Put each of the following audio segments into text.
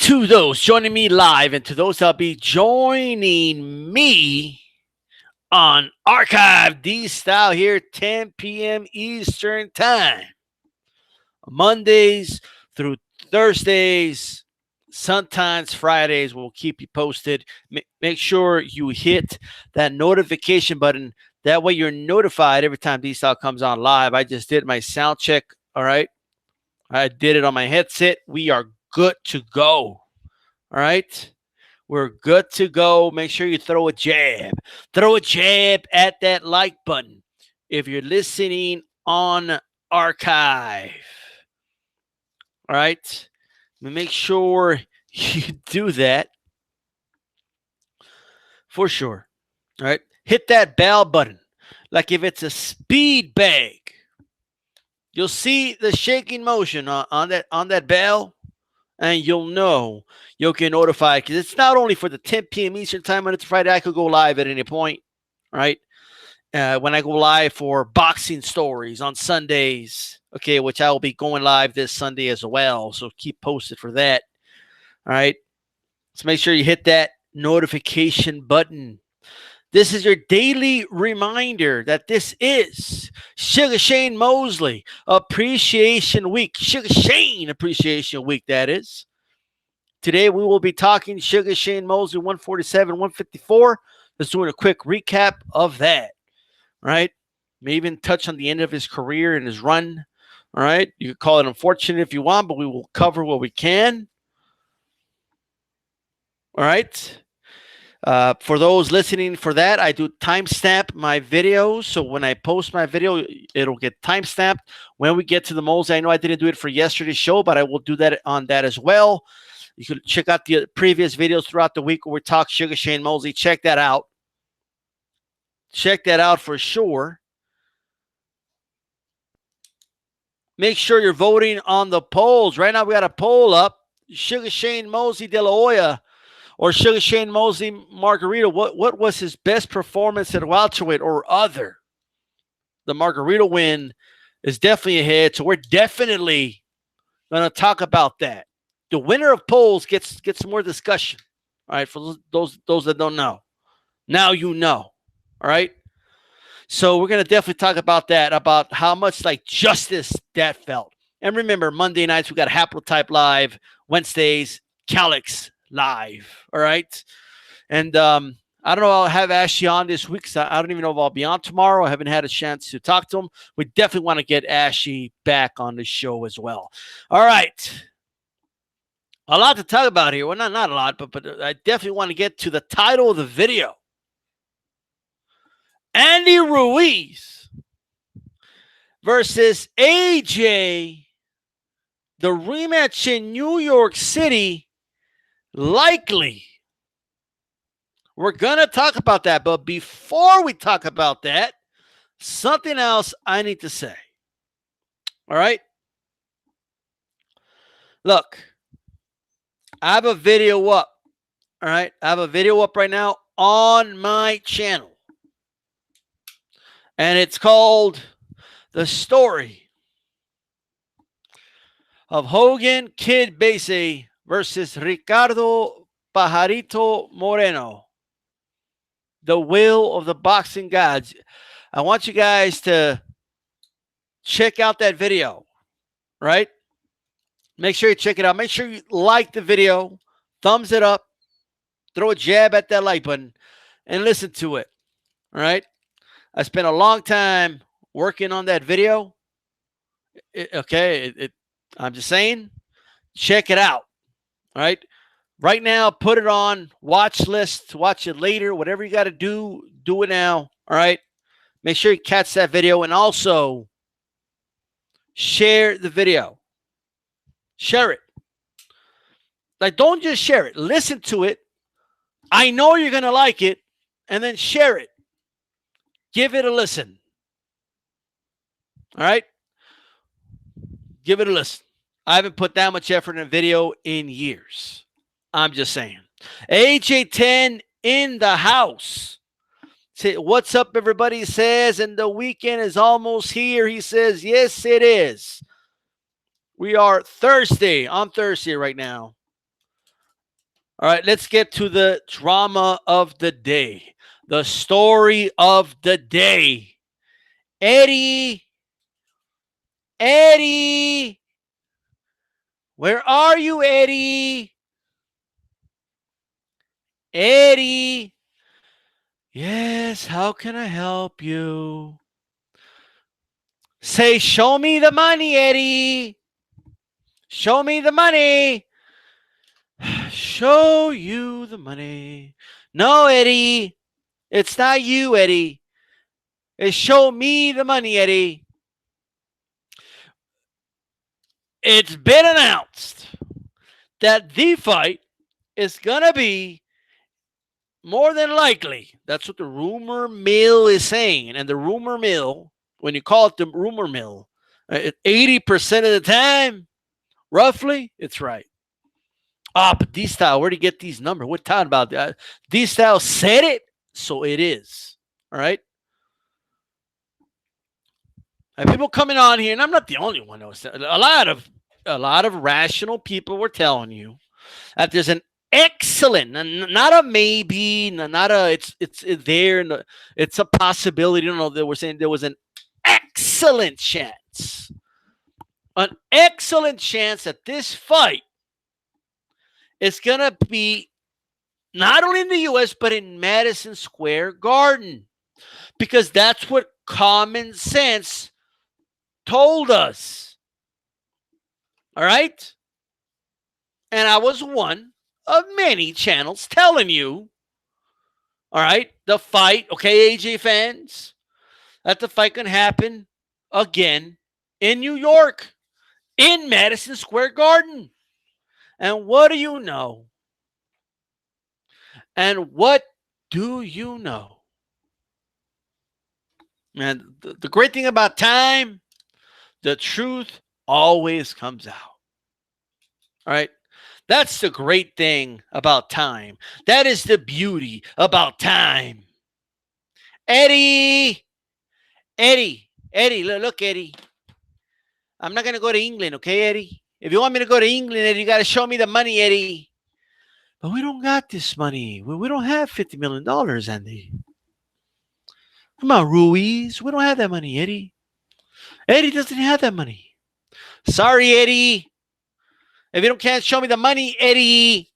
To those joining me live and to those that'll be joining me on Archive D Style here, 10 p.m. Eastern Time, Mondays through Thursdays, sometimes Fridays. We'll keep you posted. Make sure you hit that notification button. That way you're notified every time D Style comes on live. I just did my sound check. All right. I did it on my headset. We are good to go. All right. We're good to go. Make sure you throw a jab. Throw a jab at that like button if you're listening on archive. All right. Make sure you do that for sure. All right. Hit that bell button. Like if it's a speed bag, you'll see the shaking motion on that bell. And you'll know, you'll get notified because it's not only for the 10 p.m. Eastern Time Monday to Friday. I could go live at any point, right? When I go live for boxing stories on Sundays, okay, which I will be going live this Sunday as well. So keep posted for that, all right? So make sure you hit that notification button. This is your daily reminder that this is Sugar Shane Mosley Appreciation Week. Sugar Shane Appreciation Week, that is. Today we will be talking Sugar Shane Mosley 147, 154. Let's do a quick recap of that. All right. May even touch on the end of his career and his run. All right. You can call it unfortunate if you want, but we will cover what we can. All right. For those listening for that, I do timestamp my videos. So when I post my video, it'll get timestamped when we get to the Mosley. I know I didn't do it for yesterday's show, but I will do that on that as well. You can check out the previous videos throughout the week where we talk Sugar Shane Mosley. Check that out. Check that out for sure. Make sure you're voting on the polls. Right now we got a poll up. Sugar Shane Mosley De La Hoya or Sugar Shane Mosley Margarito, what was his best performance at welterweight or other? The Margarito win is definitely ahead, so we're definitely going to talk about that. The winner of polls gets more discussion, all right, for those that don't know. Now you know, all right? So we're going to definitely talk about that, about how much like justice that felt. And remember, Monday nights, we got Haplotype Live, Wednesdays, Calix Live, all right? And I don't know, I'll have Ashley on this week because I don't even know if I'll be on tomorrow. I haven't had a chance to talk to him. We definitely want to get Ashley back on the show as well. All right. A lot to talk about here. Well, not a lot, but I definitely want to get to the title of the video. Andy Ruiz versus AJ, the rematch in New York City. Likely. We're going to talk about that. But before we talk about that, something else I need to say. All right? Look, I have a video up. All right? I have a video up right now on my channel. And it's called The Story of Hogan Kid Basie versus Ricardo Pajarito Moreno. The will of the boxing gods. I want you guys to check out that video, right? Make sure you check it out. Make sure you like the video, thumbs it up, throw a jab at that like button, and listen to it, all right? I spent a long time working on that video. I'm just saying, check it out. All right. Right now, put it on watch list. Watch it later. Whatever you got to do it now. All right. Make sure you catch that video and also share the video. Share it. Like, don't just share it. Listen to it. I know you're going to like it. And then share it. Give it a listen. All right. Give it a listen. I haven't put that much effort in a video in years. I'm just saying. AJ10 in the house. Say, what's up, everybody says, and the weekend is almost here. He says, yes, it is. We are Thursday. On Thursday right now. All right, let's get to the drama of the day, the story of the day. Eddie, Eddie, where are you, Eddie? Eddie, yes, how can I help you? Say, show me the money, Eddie. Show me the money. Show you the money. No, Eddie. It's not you, Eddie. It's show me the money, Eddie. It's been announced that the fight is going to be more than likely. That's what the rumor mill is saying. And the rumor mill, when you call it the rumor mill, 80% of the time, roughly, it's right. But DStyle, where do you get these numbers? What talking about that? DStyle said it, so it is. All right. And people coming on here, and I'm not the only one. A lot of rational people were telling you that there's an excellent, not a maybe, not a it's there, and it's a possibility. You know, they were saying there was an excellent chance that this fight is gonna be not only in the U.S. but in Madison Square Garden, because that's what common sense told us. All right? And I was one of many channels telling you, all right, the fight, okay, AJ fans, that the fight can happen again in New York, in Madison Square Garden. And what do you know? And what do you know? And the great thing about time, the truth always comes out. All right? That's the great thing about time. That is the beauty about time. Eddie, look, Eddie. I'm not going to go to England, okay, Eddie? If you want me to go to England, Eddie, you got to show me the money, Eddie. But we don't got this money. We don't have $50 million, Andy. Come on, Ruiz. We don't have that money, Eddie. Eddie doesn't have that money. Sorry, Eddie. If you can't show me the money, Eddie.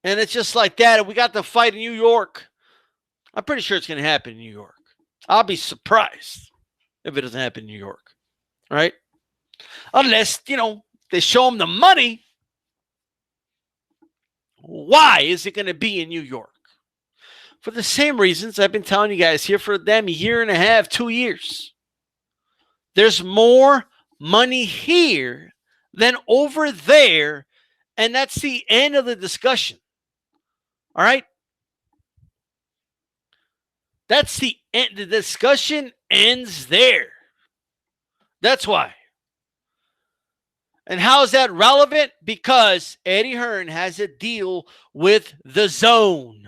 And it's just like that. And we got the fight in New York. I'm pretty sure it's going to happen in New York. I'll be surprised if it doesn't happen in New York. All right? Unless, they show them the money. Why is it going to be in New York? For the same reasons I've been telling you guys here for them a year and a half, 2 years. There's more money here than over there. And that's the end of the discussion. All right? That's the end. The discussion ends there. That's why. And how is that relevant? Because Eddie Hearn has a deal with the Zone.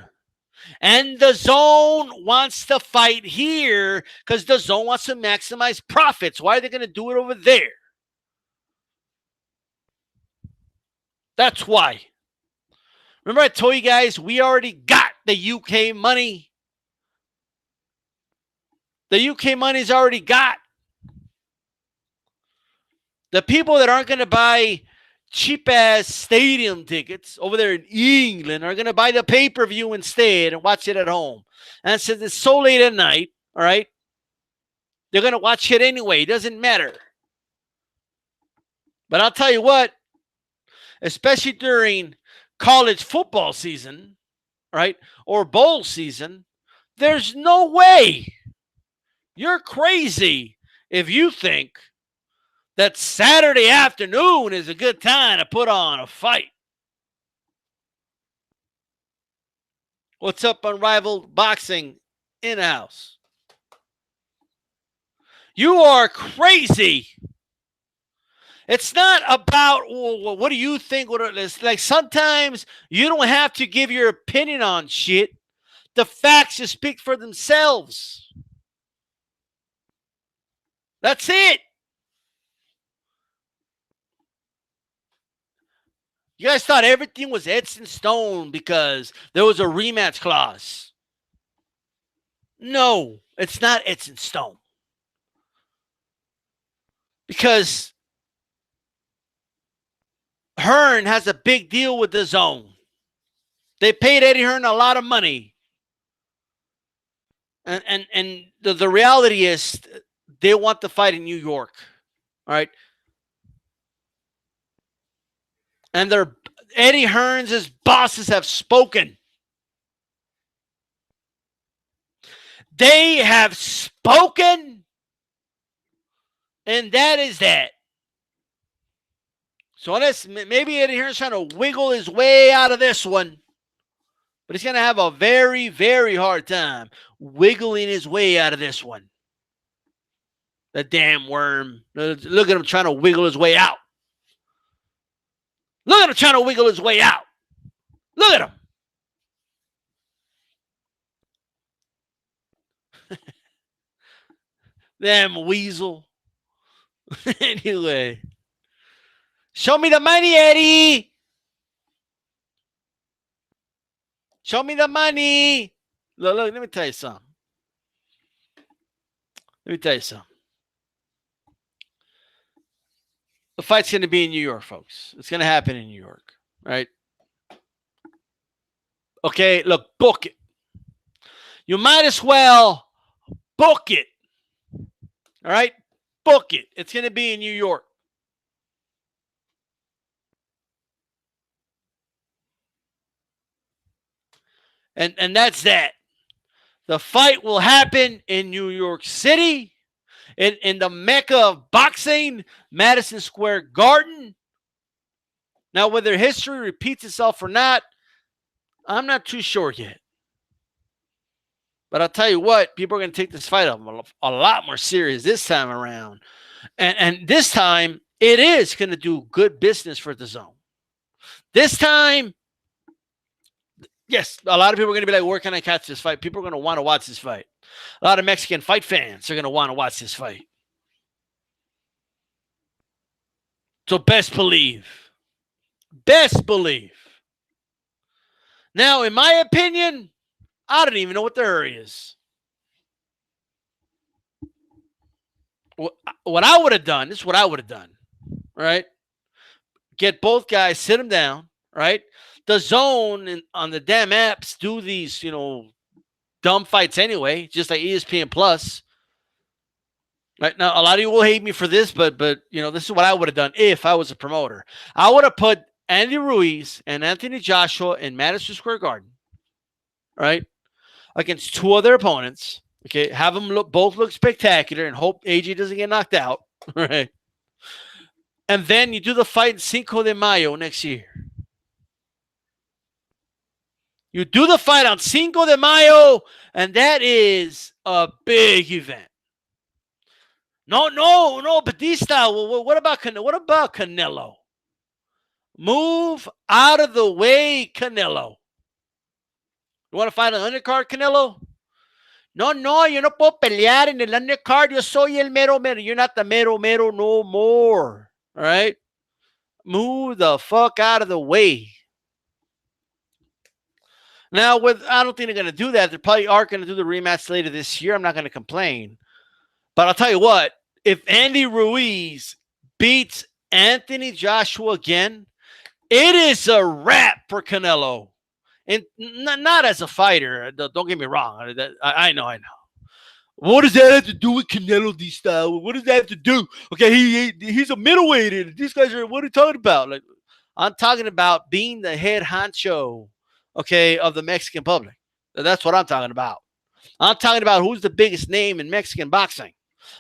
And the Zone wants to fight here because the Zone wants to maximize profits. Why are they going to do it over there? That's why. Remember I told you guys we already got the UK money. The UK money's already got. The people that aren't going to buy cheap-ass stadium tickets over there in England are going to buy the pay-per-view instead and watch it at home. And since it's so late at night, all right, they're going to watch it anyway. It doesn't matter. But I'll tell you what, especially during college football season, right, or bowl season, there's no way. You're crazy if you think that Saturday afternoon is a good time to put on a fight. What's up, Unrivaled Boxing in-house? You are crazy. It's not about, well, what do you think? It's like sometimes you don't have to give your opinion on shit. The facts just speak for themselves. That's it. You guys thought everything was etched in stone because there was a rematch clause. No, it's not etched in stone. Because Hearn has a big deal with the zone. They paid Eddie Hearn a lot of money. And the reality is they want the fight in New York. All right. And Eddie Hearn's bosses have spoken. They have spoken. And that is that. So maybe Eddie Hearn's trying to wiggle his way out of this one. But he's going to have a very, very hard time wiggling his way out of this one. The damn worm. Look at him trying to wiggle his way out. Look at him trying to wiggle his way out. Look at him. Damn weasel. Anyway. Show me the money, Eddie. Show me the money. Look, let me tell you something. The fight's going to be in New York, folks. It's going to happen in New York, right? Okay, look, book it. You might as well book it. All right? Book it. It's going to be in New York. And that's that. The fight will happen in New York City, in the Mecca of boxing, Madison Square Garden. Now, whether history repeats itself or not, I'm not too sure yet. But I'll tell you what, people are going to take this fight a lot more serious this time around. And this time, it is going to do good business for the zone. This time, yes, a lot of people are going to be like, where can I catch this fight? People are going to want to watch this fight. A lot of Mexican fight fans are going to want to watch this fight. So best believe. Best believe. Now, in my opinion, I don't even know what the hurry is. What I would have done, this is what I would have done, right? Get both guys, sit them down, right? The zone on the damn apps do these, dumb fights anyway, just like ESPN Plus. Right now, a lot of you will hate me for this, but this is what I would have done if I was a promoter. I would have put Andy Ruiz and Anthony Joshua in Madison Square Garden, right, against two other opponents. Okay, have them both look spectacular and hope AJ doesn't get knocked out, right? And then you do the fight in Cinco de Mayo next year. You do the fight on Cinco de Mayo, and that is a big event. No, Batista. What about Canelo? Move out of the way, Canelo. You want to fight an undercard, Canelo? No, yo no puedo pelear en el undercard. Yo soy el mero mero. You're not the mero mero no more. All right? Move the fuck out of the way. Now, I don't think they're going to do that. They probably are going to do the rematch later this year. I'm not going to complain. But I'll tell you what. If Andy Ruiz beats Anthony Joshua again, it is a wrap for Canelo. And not as a fighter. Don't get me wrong. I know. What does that have to do with Canelo DStyle? What does that have to do? Okay, he's a middleweight. These guys what are you talking about? Like, I'm talking about being the head honcho, okay, of the Mexican public. That's what I'm talking about. I'm talking about who's the biggest name in Mexican boxing.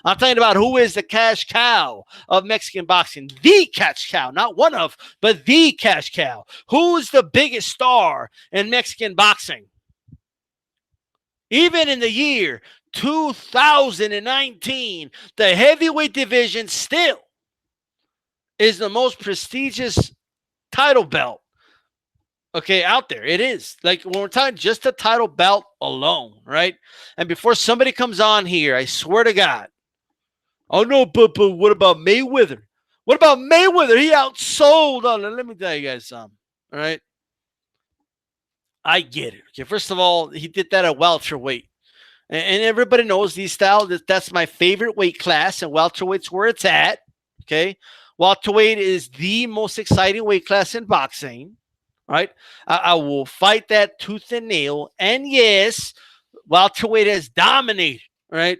I'm talking about who is the cash cow of Mexican boxing. The cash cow, not one of, but the cash cow. Who's the biggest star in Mexican boxing? Even in the year 2019, the heavyweight division still is the most prestigious title belt, okay, out there. It is. Like, when we're talking just the title belt alone, right? And before somebody comes on here, I swear to God, oh, no, but what about Mayweather? What about Mayweather? He outsold. Oh, let me tell you guys something. All right. I get it. Okay, first of all, he did that at welterweight. And everybody knows these style. That's my favorite weight class, and welterweight's where it's at. Okay. Welterweight is the most exciting weight class in boxing. Right. I will fight that tooth and nail. And yes, welterweight has dominated, right?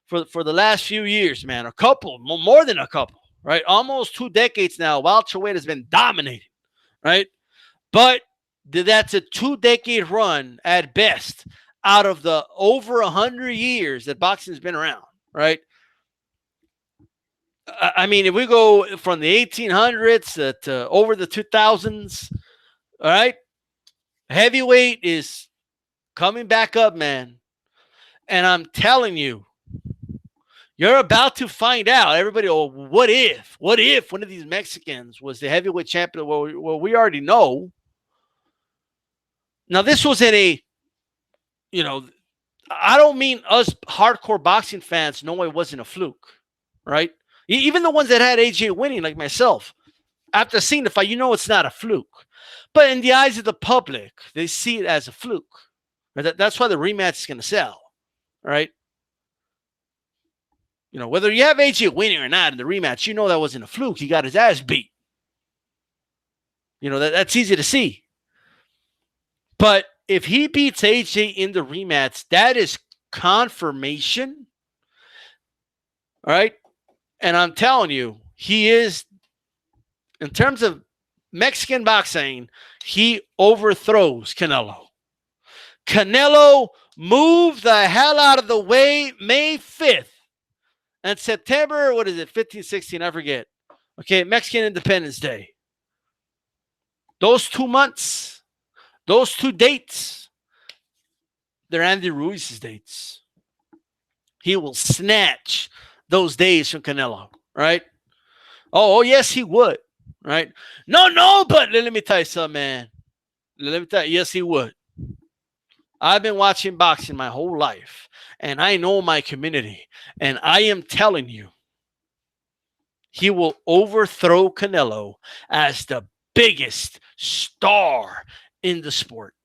For the last few years, man. A couple, more than a couple, right? Almost 2 decades now. Welterweight has been dominating, right? But that's a 2-decade run at best out of the over 100 years that boxing's been around, right? I mean, if we go from the 1800s to over the 2000s, all right, heavyweight is coming back up, man. And I'm telling you, you're about to find out. Everybody, oh, what if one of these Mexicans was the heavyweight champion? Well, we already know. Now, this was in a, I don't mean us hardcore boxing fans know it wasn't a fluke, right? Even the ones that had AJ winning, like myself, after seeing the fight, it's not a fluke. But in the eyes of the public, they see it as a fluke. That's why the rematch is going to sell, right? Whether you have AJ winning or not in the rematch, that wasn't a fluke. He got his ass beat. That's easy to see. But if he beats AJ in the rematch, that is confirmation. All right? And I'm telling you, he is, in terms of Mexican boxing, he overthrows Canelo. Canelo moved the hell out of the way May 5th. And September, 15, 16, I forget. Okay, Mexican Independence Day. Those 2 months, those 2 dates, they're Andy Ruiz's dates. He will snatch those days from Canelo, right? Oh, yes, he would, right? No, but let me tell you something, man. Yes, he would. I've been watching boxing my whole life, and I know my community, and I am telling you, he will overthrow Canelo as the biggest star in the sport.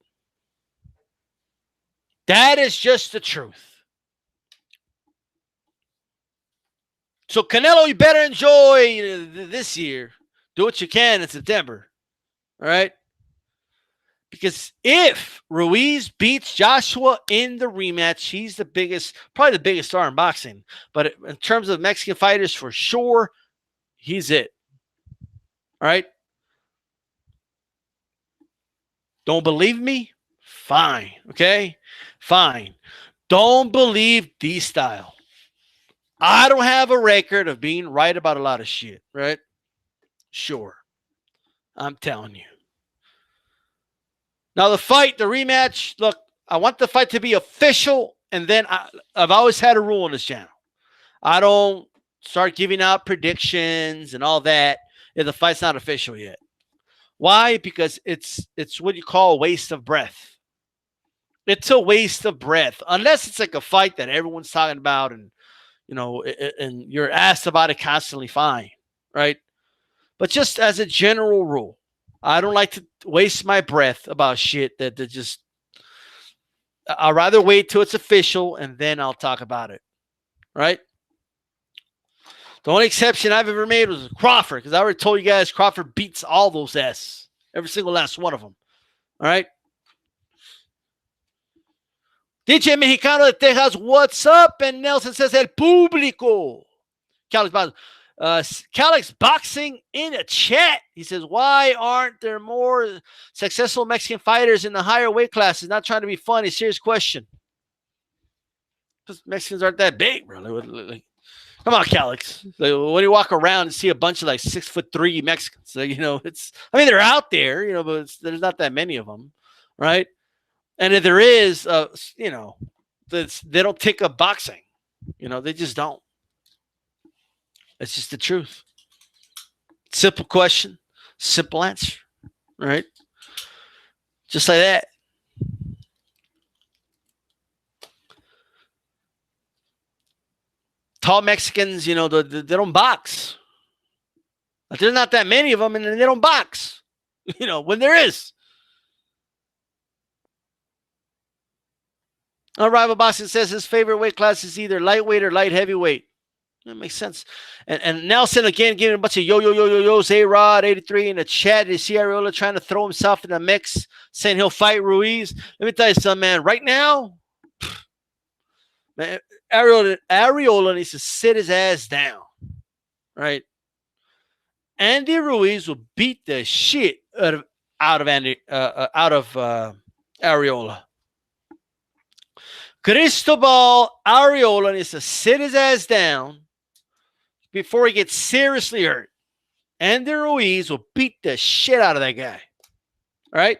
That is just the truth. So Canelo, you better enjoy this year. Do what you can in September. All right? Because if Ruiz beats Joshua in the rematch, he's probably the biggest star in boxing. But in terms of Mexican fighters, for sure, he's it. All right? Don't believe me? Fine. Okay? Fine. Don't believe DStyle. I don't have a record of being right about a lot of shit, right? Sure. I'm telling you. Now, the fight, the rematch, look, I want the fight to be official, and then I've always had a rule on this channel. I don't start giving out predictions and all that if the fight's not official yet. Why? Because it's what you call a waste of breath. It's a waste of breath. Unless it's like a fight that everyone's talking about and, and you're asked about it constantly, fine, right? But just as a general rule, I don't like to waste my breath about shit that just, I'd rather wait till it's official and then I'll talk about it, right? The only exception I've ever made was Crawford, because I already told you guys Crawford beats all those S. Every single last one of them. All right? DJ Mexicano de Texas, what's up? And Nelson says, El Público. Calix Boxing in a chat. He says, why aren't there more successful Mexican fighters in the higher weight classes? Not trying to be funny. Serious question. Because Mexicans aren't that big, bro. Come on, Calix. When you walk around and see a bunch of 6'3" Mexicans, they're out there, but there's not that many of them, right? And if there is, they don't take up boxing. They just don't. It's just the truth. Simple question, simple answer, right? Just like that. Tall Mexicans, they don't box. But there's not that many of them, and they don't box. When there is. Rival Boxing says his favorite weight class is either lightweight or light heavyweight. That makes sense. And Nelson again giving a bunch of yo-yo-yo-yo-yos. A-Rod 83 in the chat. You see Ariola trying to throw himself in the mix, saying he'll fight Ruiz. Let me tell you something, man. Right now, man, Ariola needs to sit his ass down. Right? Andy Ruiz will beat the shit out of Ariola. Cristobal Ariola needs to sit his ass down before he gets seriously hurt. Andy Ruiz will beat the shit out of that guy. All right?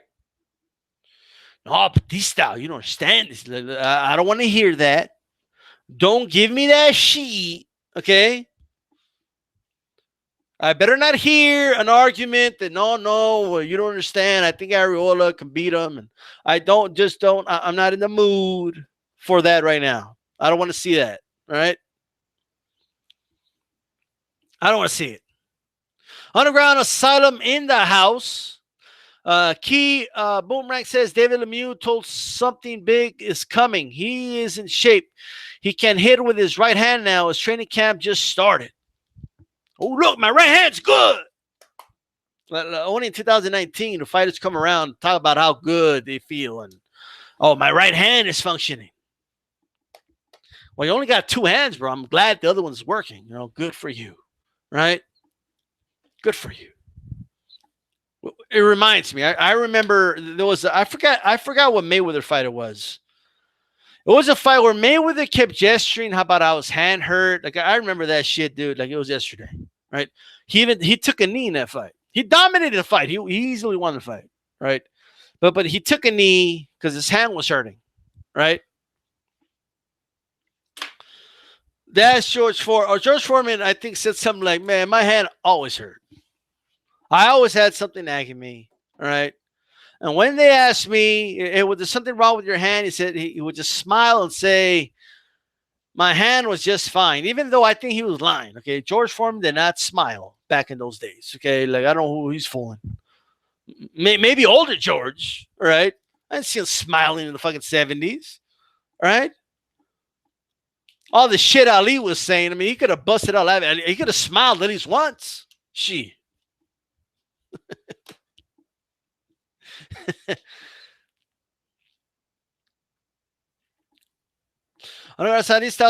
No, but D-Style, you don't understand this. I don't want to hear that. Don't give me that shit, okay? I better not hear an argument that, no, you don't understand. I think Ariola can beat him. And I'm not in the mood for that right now. I don't want to see that. All right? I don't want to see it. Underground Asylum in the house. Key Boomerang says David Lemieux told something big is coming. He is in shape. He can hit with his right hand now. His training camp just started. Oh, look, my right hand's good. Only in 2019, the fighters come around and talk about how good they feel. And, my right hand is functioning. Well, you only got two hands, bro. I'm glad the other one's working. Good for you. Right? Good for you. It reminds me. I remember there was I forgot what Mayweather fight it was. It was a fight where Mayweather kept gesturing how about how his hand hurt. Like I remember that shit, dude. Like it was yesterday, right? He took a knee in that fight. He dominated the fight. He easily won the fight, right? But he took a knee because his hand was hurting, right? That's George Foreman. Or George Foreman, I think, said something like, "Man, my hand always hurt. I always had something nagging me, all right." And when they asked me, was there something wrong with your hand? He said he would just smile and say, my hand was just fine, even though I think he was lying. Okay, George Foreman did not smile back in those days. Okay, like I don't know who he's fooling. Maybe older George, right? I didn't see him smiling in the fucking 70s, right? All the shit Ali was saying, I mean, he could have busted out laughing. He could have smiled at least once. She.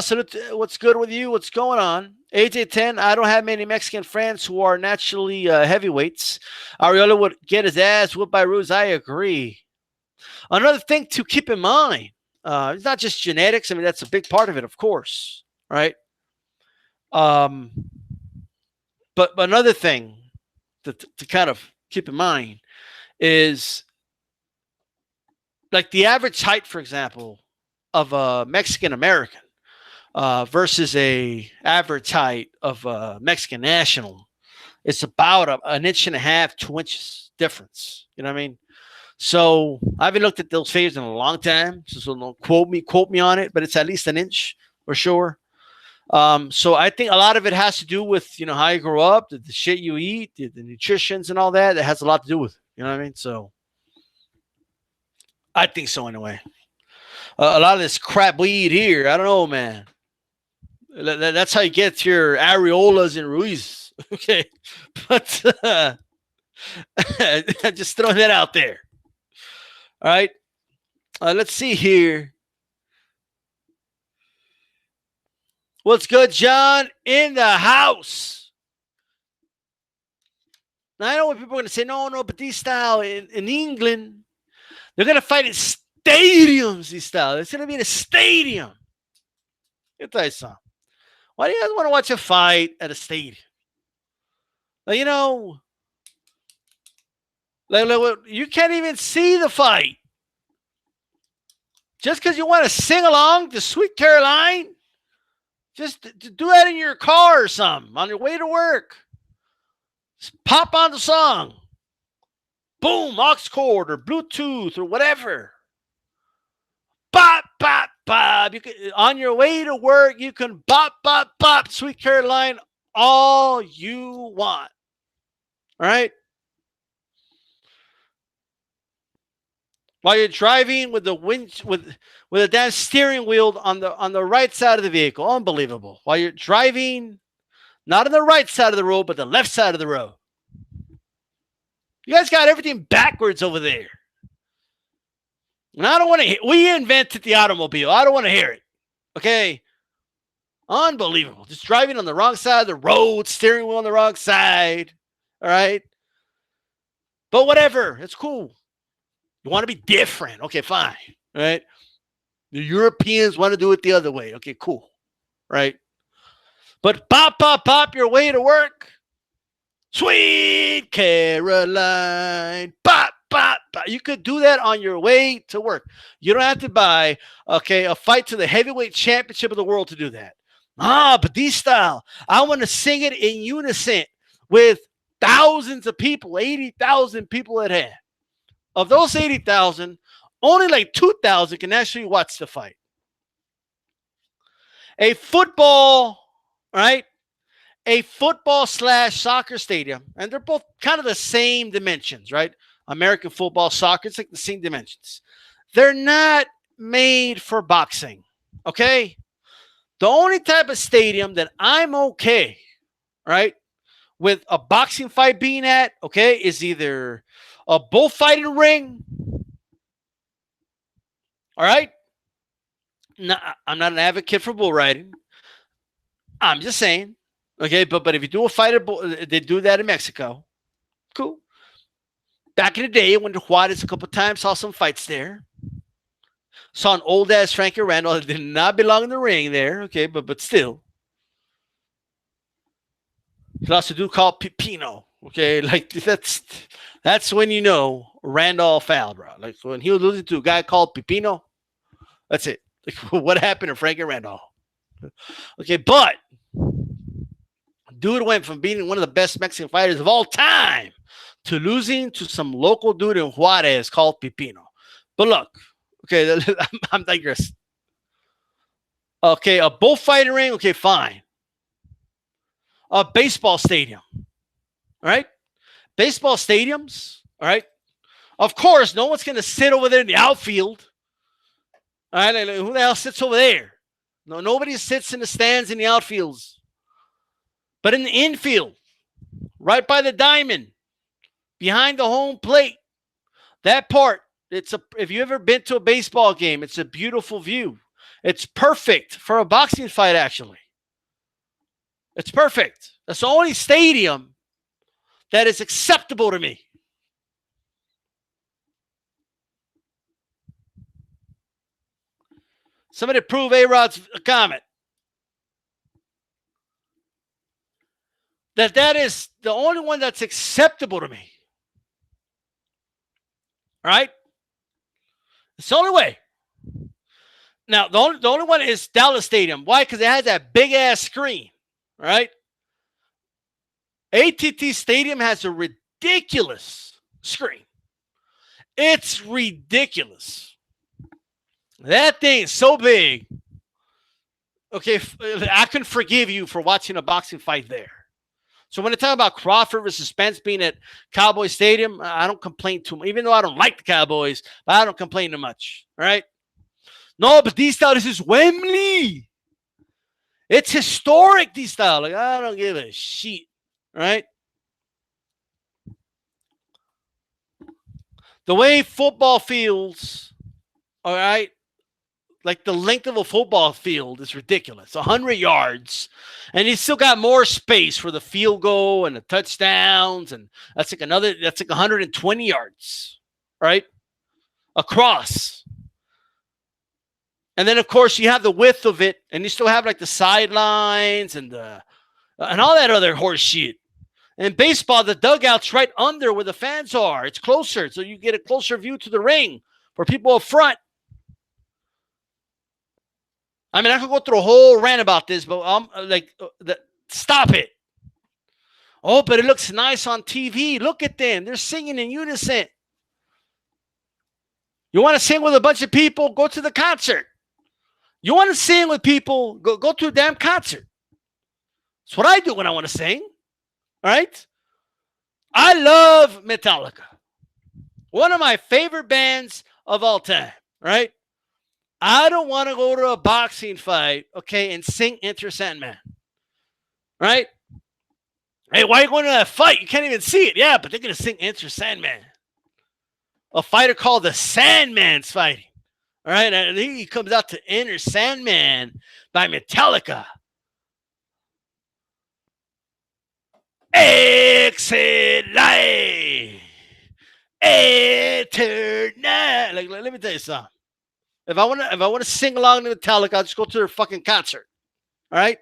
Salute. What's good with you? What's going on? AJ10, I don't have many Mexican friends who are naturally heavyweights. Ariola would get his ass whooped by Ruiz. I agree. Another thing to keep in mind, it's not just genetics. I mean, that's a big part of it, of course, right? But another thing to kind of keep in mind is like the average height, for example, of a Mexican American versus a average height of a Mexican national. It's about an inch and a half, 2 inches difference. You know what I mean? So I haven't looked at those figures in a long time. So don't quote me on it, but it's at least an inch for sure. So I think a lot of it has to do with, how you grow up, the shit you eat, the nutritions and all that. That has a lot to do with it. You know what I mean? So I think so anyway. A lot of this crap we eat here, I don't know, man. That's how you get your Ariolas and Ruiz. Okay. But just throwing that out there. All right. Let's see here. What's good, John? In the house. Now, I know what people are going to say, no, but these style in England, they're going to fight in stadiums, these style. It's going to be in a stadium. Let me tell you something. Why do you guys want to watch a fight at a stadium? Like, like you can't even see the fight. Just because you want to sing along to Sweet Caroline, just to do that in your car or something on your way to work. Just pop on the song. Boom, aux cord or Bluetooth or whatever. Bop, bop, bop. You can, on your way to work, you can bop, bop, bop, Sweet Caroline all you want. All right. While you're driving with the wind with a damn steering wheel on the right side of the vehicle. Unbelievable. While you're driving, not on the right side of the road, but the left side of the road. You guys got everything backwards over there. And I don't want to. We invented the automobile. I don't want to hear it. Okay. Unbelievable. Just driving on the wrong side of the road, steering wheel on the wrong side. All right. But whatever. It's cool. You want to be different. Okay, fine. All right. The Europeans want to do it the other way. Okay, cool. Right. But pop your way to work. Sweet Caroline. Pop. You could do that on your way to work. You don't have to buy, a fight to the heavyweight championship of the world to do that. But DStyle, I want to sing it in unison with thousands of people, 80,000 people at hand. Of those 80,000, only like 2,000 can actually watch the fight. A football, right? A football/soccer stadium, and they're both kind of the same dimensions, right? American football, soccer, it's like the same dimensions. They're not made for boxing, okay? The only type of stadium that I'm okay, right, with a boxing fight being at, okay, is either a bullfighting ring, all right? No, I'm not an advocate for bull riding. I'm just saying, okay, but if you do a fight, they do that in Mexico. Cool. Back in the day, I went to Juarez a couple times, saw some fights there. Saw an old-ass Frankie Randall that did not belong in the ring there, okay, but still. He lost a dude called Pipino, okay? Like, that's when you know Randall fouled, bro. Like, when he was losing to a guy called Pipino, that's it. Like, what happened to Frankie Randall? Okay, but dude went from being one of the best Mexican fighters of all time to losing to some local dude in Juarez called Pipino. But look, okay, I'm digressing. Okay, a bullfighting ring, okay, fine. A baseball stadium, all right? Baseball stadiums, all right? Of course, no one's going to sit over there in the outfield. All right, like, who the hell sits over there? No, nobody sits in the stands in the outfields. But in the infield, right by the diamond, behind the home plate, that part, if you've ever been to a baseball game, it's a beautiful view. It's perfect for a boxing fight, actually. It's perfect. That's the only stadium that is acceptable to me. Somebody prove A-Rod's comment. That is the only one that's acceptable to me. All right? It's the only way. Now, the only one is Dallas Stadium. Why? Because it has that big-ass screen. All right? AT&T Stadium has a ridiculous screen. It's ridiculous. That thing is so big. Okay, I can forgive you for watching a boxing fight there. So when I talk about Crawford versus Spence being at Cowboy Stadium, I don't complain too much. Even though I don't like the Cowboys, but I don't complain too much. All right? No, but DStyle, this is Wembley. It's historic, DStyle. Like, I don't give a shit. All right? The way football fields, all right, like the length of a football field is ridiculous. 100 yards. And he's still got more space for the field goal and the touchdowns. And that's like 120 yards, right? Across. And then, of course, you have the width of it. And you still have like the sidelines and all that other horse shit. In baseball, the dugout's right under where the fans are. It's closer. So you get a closer view to the ring for people up front. I mean, I could go through a whole rant about this, but I'm stop it. Oh, but it looks nice on TV. Look at them. They're singing in unison. You want to sing with a bunch of people? Go to the concert. You want to sing with people? Go to a damn concert. That's what I do when I want to sing. All right? I love Metallica. One of my favorite bands of all time, right? I don't want to go to a boxing fight, okay, and sing Enter Sandman, right? Hey, why are you going to that fight? You can't even see it. Yeah, but they're going to sing Enter Sandman. A fighter called the Sandman's fighting. All right, and he comes out to Enter Sandman by Metallica. Exit life. Eternal. Like, let me tell you something. If I want to sing along to Metallica, I'll just go to their fucking concert. All right?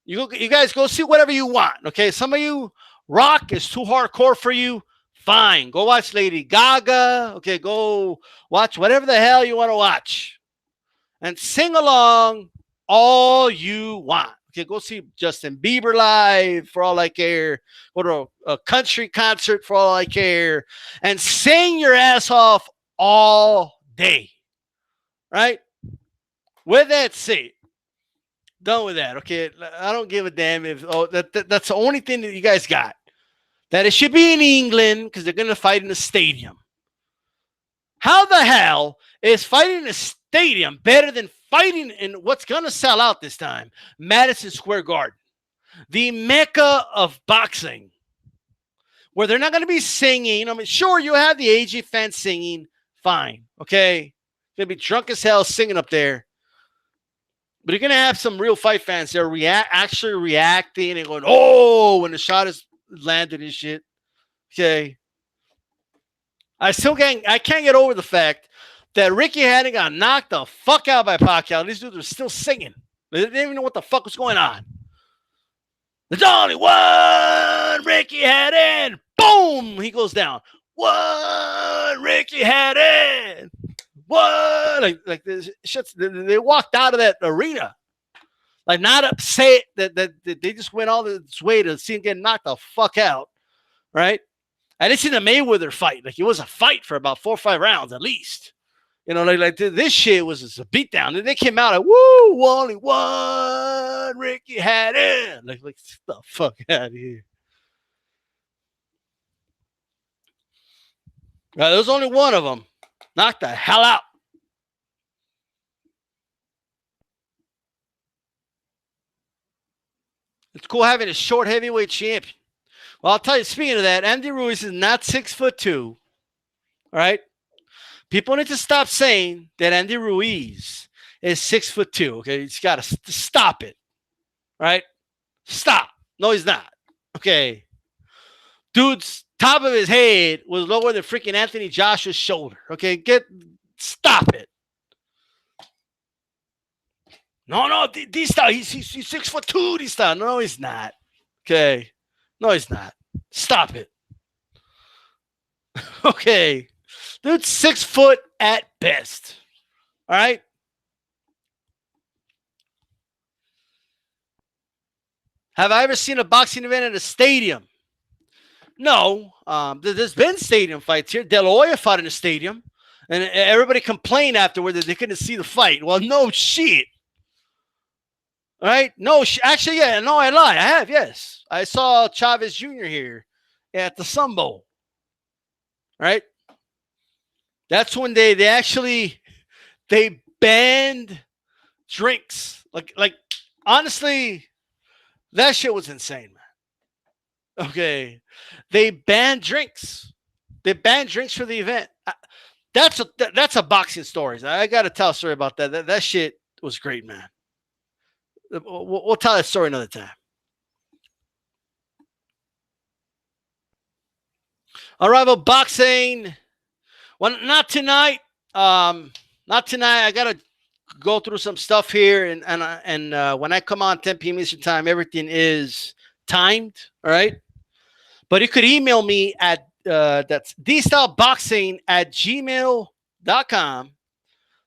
You guys go see whatever you want. Okay? Some of you, rock is too hardcore for you. Fine. Go watch Lady Gaga. Okay, go watch whatever the hell you want to watch. And sing along all you want. Okay, go see Justin Bieber live for all I care. Go to a country concert for all I care. And sing your ass off all day. Right? With that said, done with that. Okay, I don't give a damn if that's the only thing that you guys got. That it should be in England because they're going to fight in a stadium. How the hell is fighting in a stadium better than fighting in what's going to sell out this time? Madison Square Garden. The mecca of boxing. Where they're not going to be singing. I mean, sure, you have the AJ fans singing. Fine. Okay. Going to be drunk as hell singing up there. But you're going to have some real fight fans that are actually reacting and going, oh, when the shot is landed and shit. Okay. I can't get over the fact that Ricky Hatton got knocked the fuck out by Pacquiao. These dudes are still singing. They didn't even know what the fuck was going on. There's only one Ricky Hatton. Boom! He goes down. One Ricky Hatton. What? Like this shit's, they walked out of that arena. Like not upset that they just went all this way to see him get knocked the fuck out. Right? I didn't see the Mayweather fight. Like it was a fight for about 4 or 5 rounds at least. You know, like this shit was just a beatdown. And they came out like, woo, only one Ricky Hatton. Like get the fuck out of here. There was only one of them. Knocked the hell out. It's cool having a short heavyweight champion. Well, I'll tell you, speaking of that, Andy Ruiz is not 6'2". All right? People need to stop saying that Andy Ruiz is 6'2". Okay? He's got to stop it. Right? Stop. No, he's not. Okay. Dude's top of his head was lower than freaking Anthony Joshua's shoulder. Okay? Stop it. No, DStyle, he's 6'2", DStyle. No, he's not. Okay. No, he's not. Stop it. Okay. Dude's 6 foot at best. All right. Have I ever seen a boxing event at a stadium? No. There's been stadium fights here. De La Hoya fought in a stadium. And everybody complained afterward that they couldn't see the fight. Well, no shit. All right. No, actually, yeah. No, I lie. I have, yes. I saw Chavez Jr. here at the Sun Bowl. All right. That's when they banned drinks. Like honestly, that shit was insane, man. Okay. They banned drinks. They banned drinks for the event. That's a boxing story. I got to tell a story about that. That shit was great, man. We'll tell that story another time. All right, well, boxing. Well, not tonight. Not tonight. I gotta go through some stuff here, and when I come on 10 p.m. Eastern time, everything is timed. All right, but you could email me at that's DStyleBoxing@gmail.com.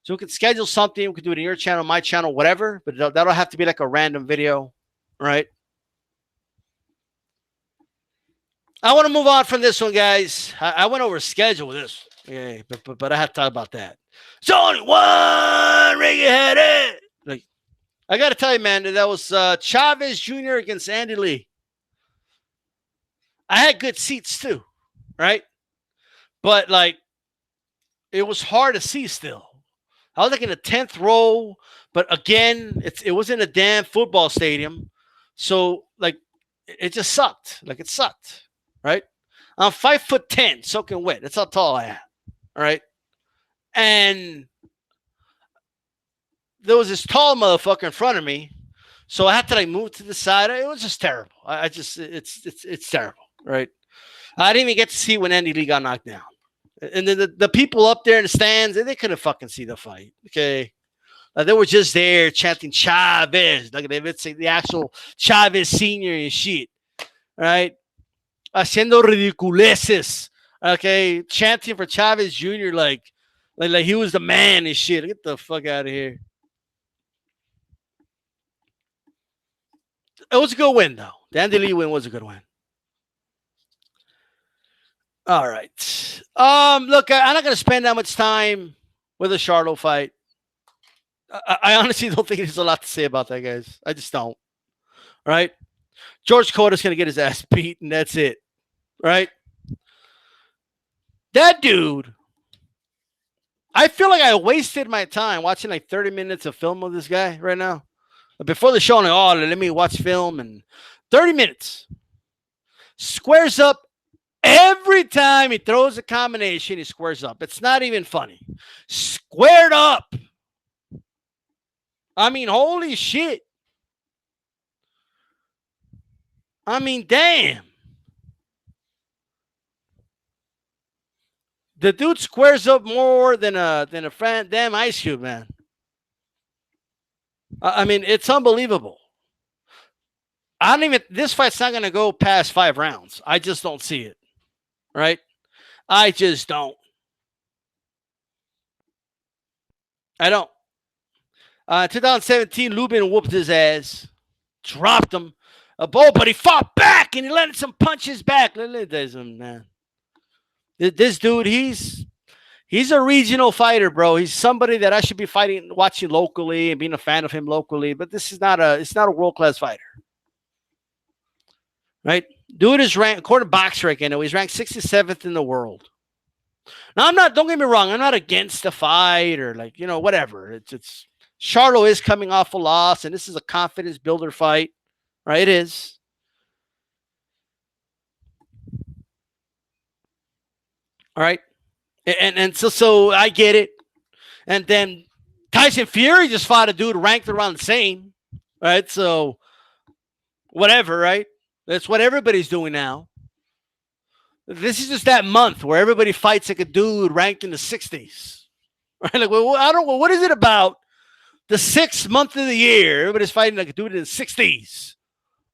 So we could schedule something. We could do it in your channel, my channel, whatever. But that'll have to be like a random video, right? I want to move on from this one, guys. I went over schedule with this. Okay, but I have to talk about that. It's only one Ricky Hatton. Like, I got to tell you, man, that was Chavez Jr. against Andy Lee. I had good seats too, right? But like, it was hard to see still. I was like in the 10th row, but again, it was in a damn football stadium. So like it just sucked. Like it sucked. Right? I'm 5'10", soaking wet. That's how tall I am. All right. And there was this tall motherfucker in front of me. So I had to like move to the side. It was just terrible. I just it's terrible. Right. I didn't even get to see when Andy Lee got knocked down. And the people up there in the stands, they couldn't fucking see the fight. Okay. They were just there chanting Chavez. Like they would say the actual Chavez Senior and shit. Right? Haciendo ridiculeces. Okay. Chanting for Chavez Jr. like he was the man and shit. Get the fuck out of here. It was a good win, though. The Andy Lee win was a good win. All right. Look, I'm not going to spend that much time with the Charlo fight. I honestly don't think there's a lot to say about that, guys. I just don't. Right? Jorge Cota's going to get his ass beat, and that's it. Right? That dude, I feel like I wasted my time watching like 30 minutes of film of this guy right now. Before the show, I'm like, oh, let me watch film. And 30 minutes. Squares up. Every time he throws a combination, he squares up. It's not even funny. Squared up. I mean, holy shit. I mean, damn. The dude squares up more than a damn ice cube, man. I mean, it's unbelievable. This fight's not going to go past 5 rounds. I just don't see it. Right? I just don't. I don't. 2017, Lubin whooped his ass. Dropped him. But he fought back and he landed some punches back. Man. This dude, he's a regional fighter, bro. He's somebody that I should be watching locally and being a fan of him locally. But it's not a world-class fighter. Right? Dude is ranked, according to BoxRec, he's ranked 67th in the world. Now, don't get me wrong, I'm not against the fight or like, whatever. It's Charlo is coming off a loss, and this is a confidence builder fight. Right? It is. All right. And so I get it. And then Tyson Fury just fought a dude ranked around the same. Right? So whatever, right? That's what everybody's doing now. This is just that month where everybody fights like a dude ranked in the 60s. Right? Like, well, I don't know. What is it about the 6th month of the year? Everybody's fighting like a dude in the 60s.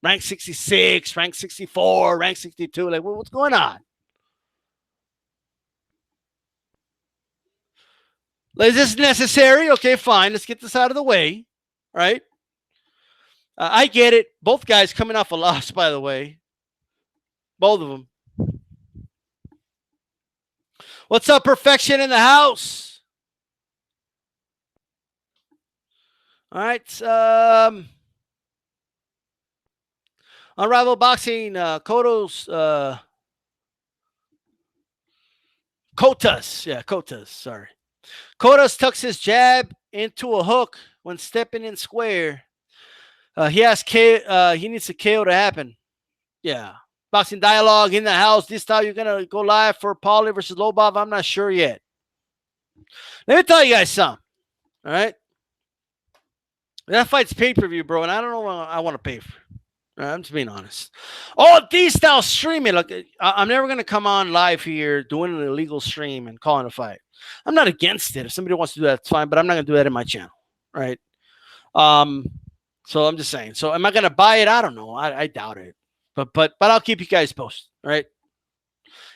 Rank 66, rank 64, rank 62. Like, well, what's going on? Is this necessary? Okay, fine. Let's get this out of the way. Right? I get it. Both guys coming off a loss, by the way. Both of them. What's up, Perfection in the house? All right. Unrivaled Boxing, Cota's. Yeah, Cota's. Sorry. Cota's tucks his jab into a hook when stepping in square. He needs a KO to happen. Yeah. Boxing Dialogue in the house. This time you're going to go live for Paulie versus Lobov. I'm not sure yet. Let me tell you guys something. All right. That fight's pay-per-view, bro, and I don't know what I want to pay for. All right, I'm just being honest. Oh, DStyle streaming. Look, I'm never going to come on live here doing an illegal stream and calling a fight. I'm not against it. If somebody wants to do that, it's fine, but I'm not going to do that in my channel. Right? So I'm just saying. So am I going to buy it? I don't know. I doubt it. But I'll keep you guys posted. Right?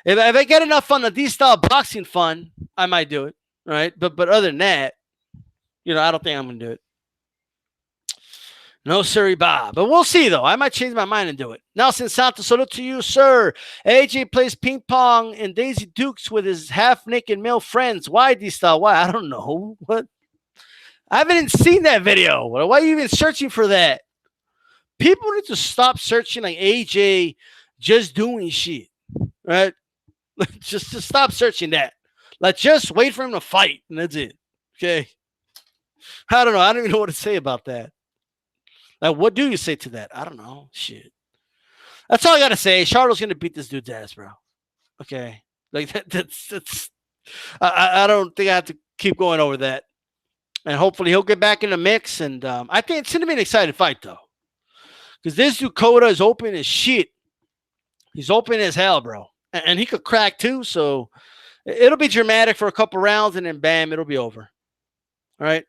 If I get enough on the DStyleBoxing fun, I might do it. Right? But other than that, I don't think I'm going to do it. No, sirree, Bob. But we'll see, though. I might change my mind and do it. Nelson Santos, salute to you, sir. AJ plays ping pong and Daisy Dukes with his half-naked male friends. Why, D-Style? Why? I don't know. What? I haven't even seen that video. Why are you even searching for that? People need to stop searching like AJ just doing shit, right? just stop searching that. Like, just wait for him to fight, and that's it. Okay. I don't know. I don't even know what to say about that. Like, what do you say to that? I don't know. Shit. That's all I gotta say. Charlo's gonna beat this dude's ass, bro. Okay. Like that's. I don't think I have to keep going over that. And hopefully he'll get back in the mix. And I think it's gonna be an exciting fight, though, because this dude Cota is open as shit. He's open as hell, bro, and he could crack too. So it'll be dramatic for a couple rounds, and then bam, it'll be over. All right.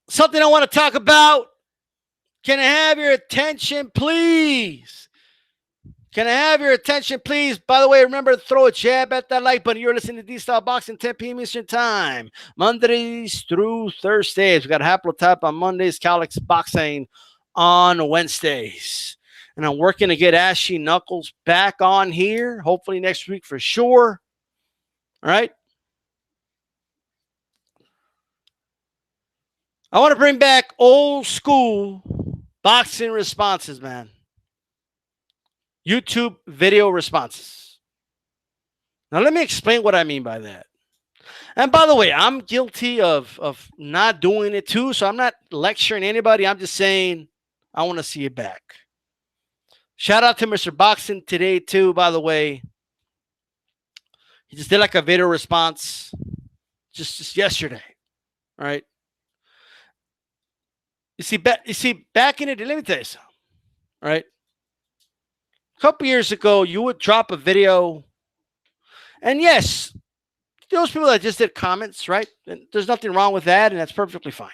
Something I want to talk about. Can I have your attention, please? Can I have your attention, please? By the way, remember to throw a jab at that like button. You're listening to DStyleBoxing, 10 p.m. Eastern Time, Mondays through Thursdays. We got Haplotype on Mondays, Calix Boxing on Wednesdays. And I'm working to get Ashy Knuckles back on here, hopefully next week for sure. All right? I want to bring back old school boxing responses, man. YouTube video responses. Now, let me explain what I mean by that. And by the way, I'm guilty of not doing it too, so I'm not lecturing anybody. I'm just saying I want to see it back. Shout out to Mr. Boxing today too, by the way. He just did like a video response just yesterday. All right. You see, back in it, let me tell you something. All right. A couple years ago, you would drop a video, and yes, those people that just did comments, right? And there's nothing wrong with that, and that's perfectly fine.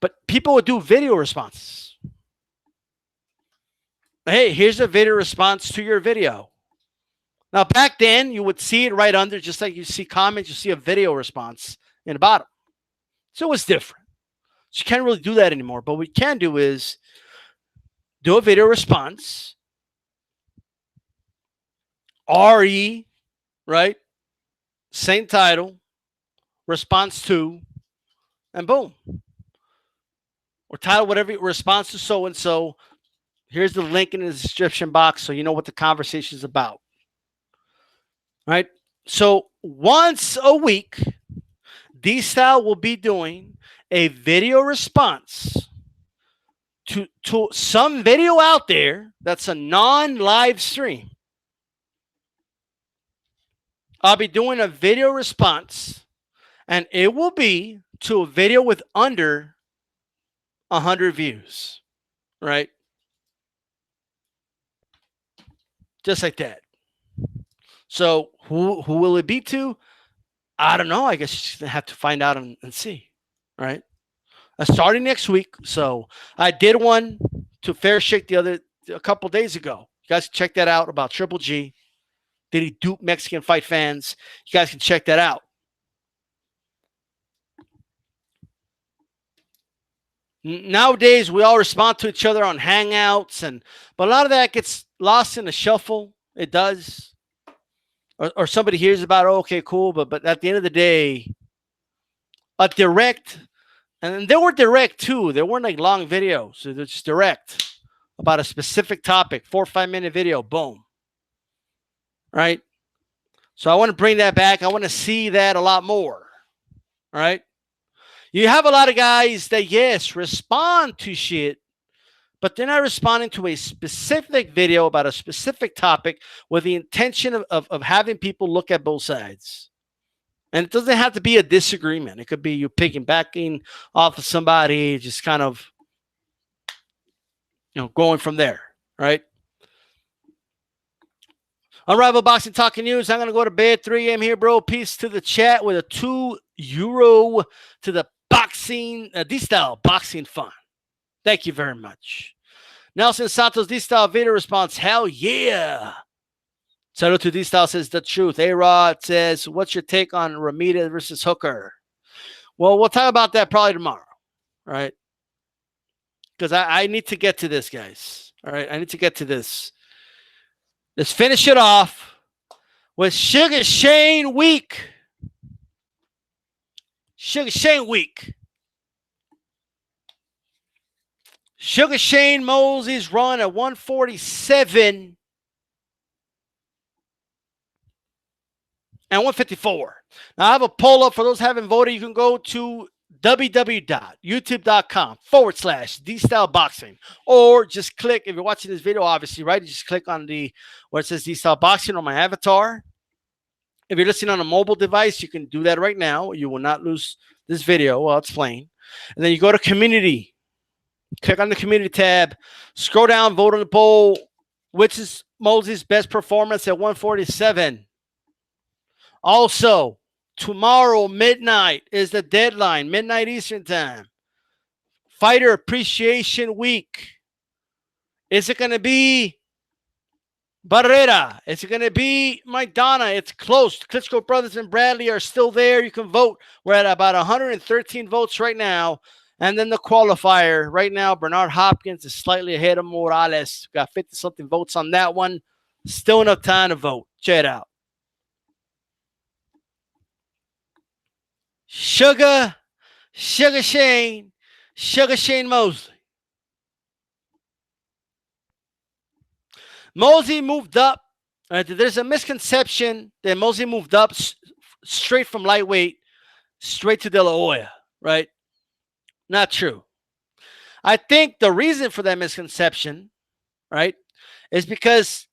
But people would do video responses. Hey, here's a video response to your video. Now, back then, you would see it right under, just like you see comments, you see a video response in the bottom. So it was different. So you can't really do that anymore. But what you can do is do a video response. RE, right? Same title, response to, and boom. Or title, whatever, response to so-and-so. Here's the link in the description box so you know what the conversation is about. Right? So once a week, DStyle will be doing a video response to some video out there that's a non-live stream. I'll be doing a video response, and it will be to a video with under 100 views, right? Just like that. So who will it be to? I don't know. I guess you have to find out and see, right? Starting next week. So I did one to Fair Shake a couple days ago. You guys can check that out about Triple G. Did he dupe Mexican fight fans? You guys can check that out. Nowadays, we all respond to each other on Hangouts, but a lot of that gets lost in the shuffle. It does. Or somebody hears about, oh, okay, cool, but at the end of the day, a direct, and they were direct too. They weren't like long videos. So they're just direct about a specific topic, 4 or 5 minute video, boom. Right? So I want to bring that back. I want to see that a lot more. All right? You have a lot of guys that, yes, respond to shit, but they're not responding to a specific video about a specific topic with the intention of having people look at both sides. And it doesn't have to be a disagreement. It could be you piggybacking off of somebody, just kind of, going from there, right? On Rival Boxing Talking News, I'm going to go to bed 3 a.m. here, bro. Peace to the chat with a €2 to the boxing, DStyle Boxing Fund. Thank you very much. Nelson Santos, DStyle video response. Hell yeah. Salute to DStyle says the truth. A-Rod says, what's your take on Ramita versus Hooker? Well, we'll talk about that probably tomorrow. Right? Because I need to get to this, guys. All right. I need to get to this. Let's finish it off with Sugar Shane Week. Sugar Shane Week. Sugar Shane Mosley's run at 147 and 154. Now, I have a poll up for those who haven't voted. You can go to www.youtube.com/DStyleBoxing, or just click, if you're watching this video, obviously, right? You just click on the where it says DStyleBoxing on my avatar. If you're listening on a mobile device, you can do that right now. You will not lose this video while it's playing. And then you go to community, click on the community tab, scroll down, vote on the poll. Which is Mosley's best performance at 147? Also, tomorrow, midnight, is the deadline, midnight Eastern time. Fighter Appreciation Week. Is it going to be Barrera? Is it going to be Maidana? It's close. Klitschko brothers and Bradley are still there. You can vote. We're at about 113 votes right now. And then the qualifier. Right now, Bernard Hopkins is slightly ahead of Morales. Got 50-something votes on that one. Still enough time to vote. Check it out. Sugar Shane Mosley. Mosley moved up. There's a misconception that Mosley moved up straight from lightweight straight to De La Hoya, right? Not true. I think the reason for that misconception, right, is because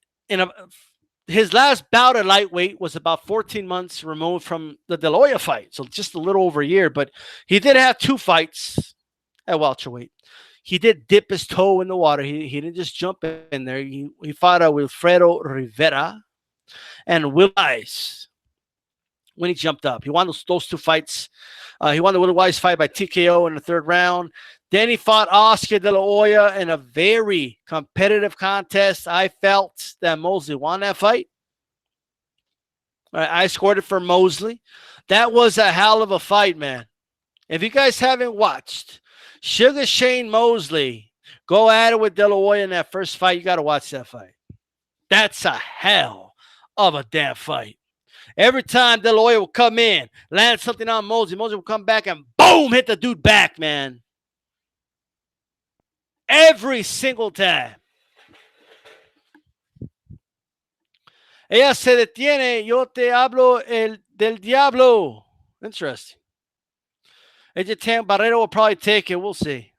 his last bout at lightweight was about 14 months removed from the De La Hoya fight, so just a little over a year. But he did have 2 fights at welterweight. He did dip his toe in the water. He didn't just jump in there. He fought Wilfredo Rivera and Will Wise when he jumped up. He won those 2 fights. He won the Will Wise fight by TKO in the 3rd round. Then he fought Oscar De La Hoya in a very competitive contest. I felt that Mosley won that fight. I scored it for Mosley. That was a hell of a fight, man. If you guys haven't watched Sugar Shane Mosley go at it with De La Hoya in that first fight, you got to watch that fight. That's a hell of a damn fight. Every time De La Hoya will come in, land something on Mosley, Mosley will come back and boom, hit the dude back, man. Every single time. Ella se detiene, yo te hablo del diablo. Interesting. Barrera will probably take it. We'll see.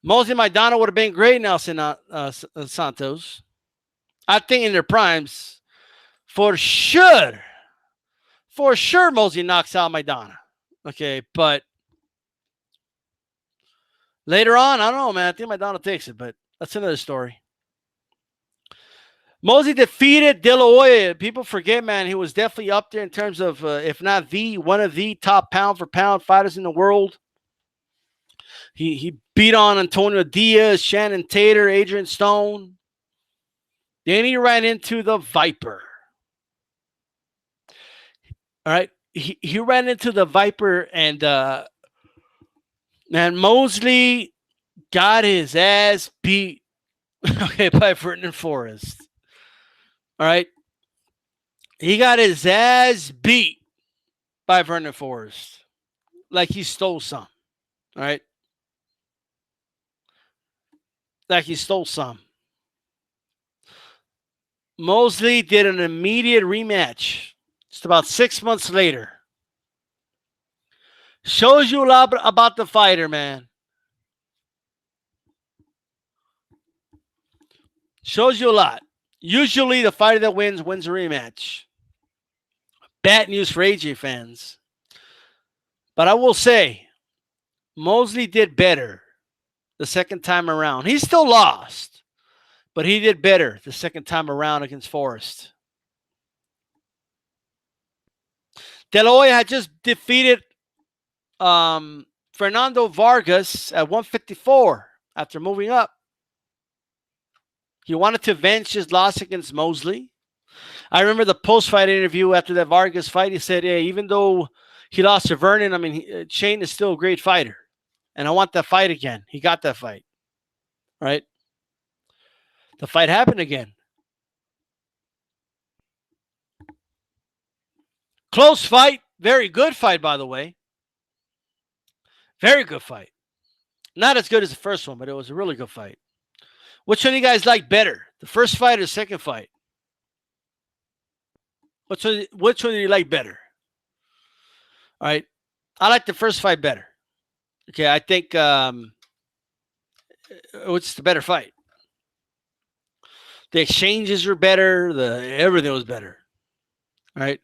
Mosley Maidana would have been great, Nelson Santos. I think in their primes, for sure, Mosley knocks out Maidana. Okay, but later on, I don't know, man. I think Maidana takes it, but that's another story. Mosley defeated De La Hoya. People forget, man, he was definitely up there in terms of, if not one of the top pound-for-pound fighters in the world. He beat on Antonio Diaz, Shannon Tater, Adrian Stone. Then he ran into the Viper. All right. He ran into the Viper, and man, Mosley got his ass beat, okay, by Ferdinand Forrest. All right. He got his ass beat by Ferdinand Forrest. Like he stole some. All right. Like he stole some. Mosley did an immediate rematch just about 6 months later. Shows you a lot about the fighter, man. Shows you a lot. Usually the fighter that wins a rematch. Bad news for AJ fans. But I will say, Mosley did better the second time around. He still lost, but he did better the second time around against Forrest. De La Hoya had just defeated Fernando Vargas at 154 after moving up. He wanted to avenge his loss against Mosley. I remember the post-fight interview after that Vargas fight. He said, "Yeah, even though he lost to Vernon, I mean, Shane is still a great fighter, and I want that fight again." He got that fight, right? The fight happened again. Close fight. Very good fight, by the way. Very good fight. Not as good as the first one, but it was a really good fight. Which one do you guys like better? The first fight or the second fight? Which one do you like better? All right. I like the first fight better. Okay, I think it's the better fight. The exchanges are better. Everything was better. All right.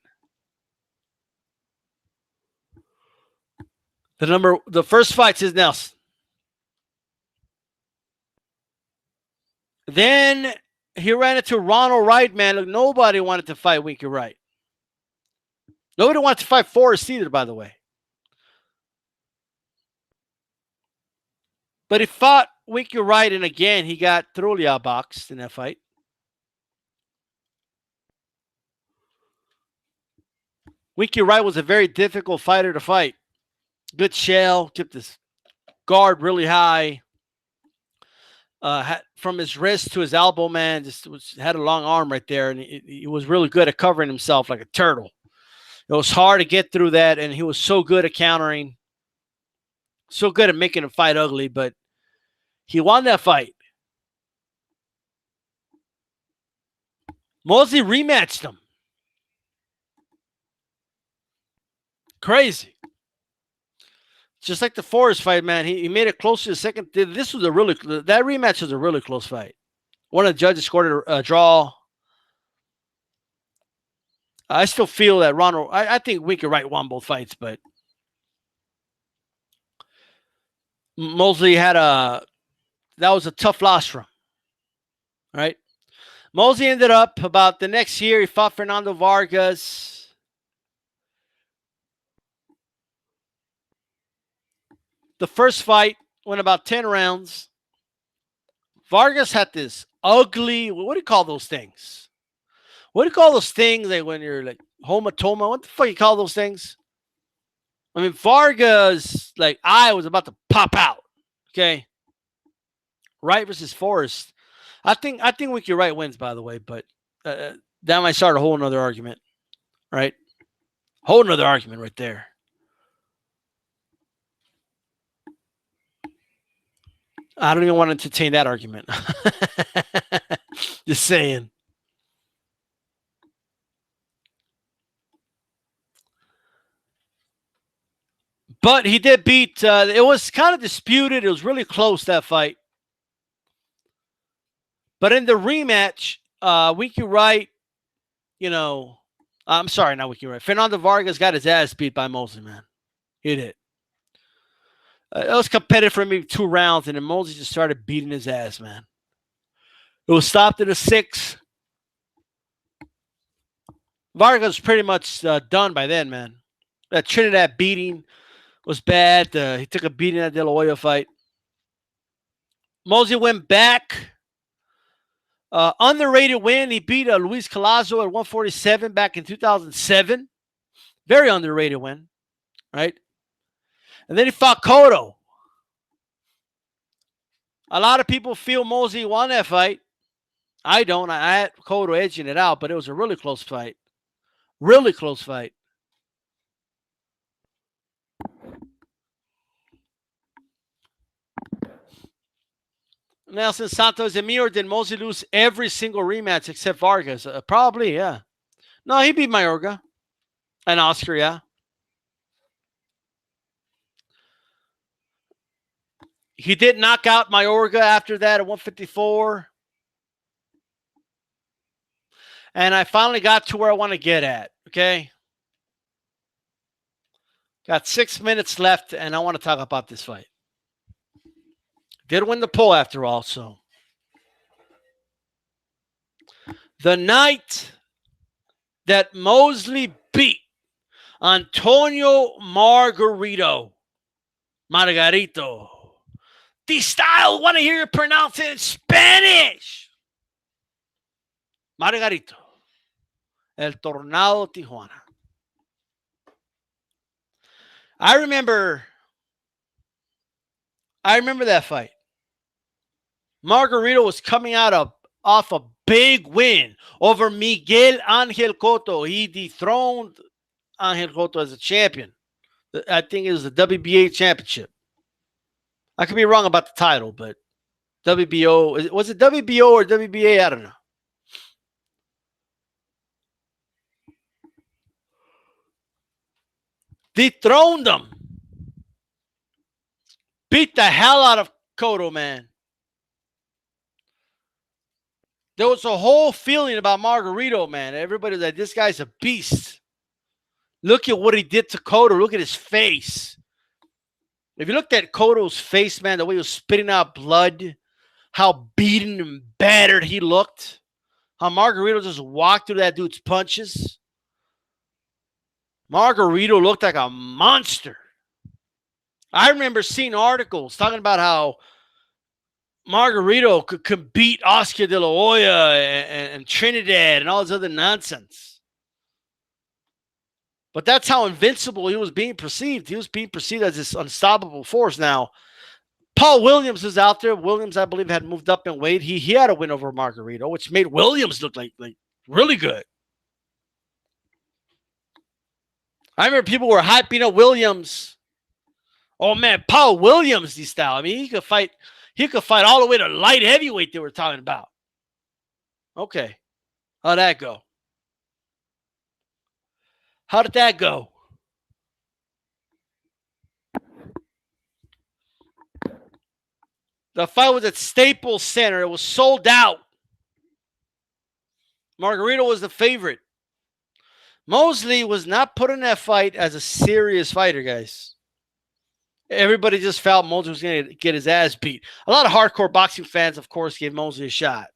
The first fight's is Nelson. Then he ran into Ronald Wright, man. Look, nobody wanted to fight Winky Wright. Nobody wanted to fight Forrest either, by the way. But he fought Winky Wright, and again, he got thoroughly outboxed in that fight. Winky Wright was a very difficult fighter to fight. Good shell, kept his guard really high. From his wrist to his elbow, man, had a long arm right there, and he was really good at covering himself like a turtle. It was hard to get through that, and he was so good at countering, so good at making a fight ugly, but he won that fight. Mosley rematched him. Crazy. Just like the Forrest fight, man. He made it close to the second. That rematch was a really close fight. One of the judges scored a draw. I still feel that Ronald, I think Winky Wright won both fights, but Mosley that was a tough loss for him. All right. Mosley ended up about the next year. He fought Fernando Vargas. The first fight went about 10 rounds. Vargas had this ugly, what do you call those things? What do you call those things like when you're like hematoma? What the fuck you call those things? I mean, Vargas, like, eye was about to pop out. Okay. Wright versus Forrest. I think Winky Wright wins, by the way, but that might start a whole nother argument. Right? Whole nother argument right there. I don't even want to entertain that argument. Just saying. But he did beat, it was kind of disputed. It was really close, that fight. But in the rematch, Winky Wright, I'm sorry, not Winky Wright. Fernando Vargas got his ass beat by Mosley, man. He did. It was competitive for maybe 2 rounds, and then Mosley just started beating his ass, man. It was stopped at a 6. Vargas was pretty much done by then, man. That Trinidad beating was bad. He took a beating at De La Hoya fight. Mosley went back. Underrated win. He beat Luis Collazo at 147 back in 2007. Very underrated win, right? And then he fought Cotto. A lot of people feel Mosley won that fight. I don't. I had Cotto edging it out, but it was a really close fight. Really close fight. Nelson Santos and me, or did Mosley lose every single rematch except Vargas? Probably, yeah. No, he beat Mayorga and Oscar, yeah. He did knock out Mayorga after that at 154. And I finally got to where I want to get at, okay? Got 6 minutes left, and I want to talk about this fight. Did win the poll after all, so. The night that Mosley beat Antonio Margarito. DStyle, want to hear you pronounce it in Spanish. Margarito. El Tornado Tijuana. I remember that fight. Margarito was coming out off a big win over Miguel Angel Cotto. He dethroned Angel Cotto as a champion. I think it was the WBA championship. I could be wrong about the title, but WBO, was it WBO or WBA? I don't know. Dethroned him. Beat the hell out of Cotto, man. There was a whole feeling about Margarito, man. Everybody was like, this guy's a beast. Look at what he did to Cotto. Look at his face. If you looked at Cotto's face, man, the way he was spitting out blood, how beaten and battered he looked, how Margarito just walked through that dude's punches. Margarito looked like a monster. I remember seeing articles talking about how Margarito could beat Oscar De La Hoya and Trinidad and all this other nonsense. But that's how invincible he was being perceived. He was being perceived as this unstoppable force. Now, Paul Williams is out there. Williams, I believe, had moved up in weight. He had a win over Margarito, which made Williams look like really good. I remember people were hyping up Williams. Oh man, Paul Williams, D-Style. I mean, he could fight all the way to light heavyweight they were talking about. Okay. How'd that go? How did that go? The fight was at Staples Center. It was sold out. Margarito was the favorite. Mosley was not put in that fight as a serious fighter, guys. Everybody just felt Mosley was going to get his ass beat. A lot of hardcore boxing fans, of course, gave Mosley a shot.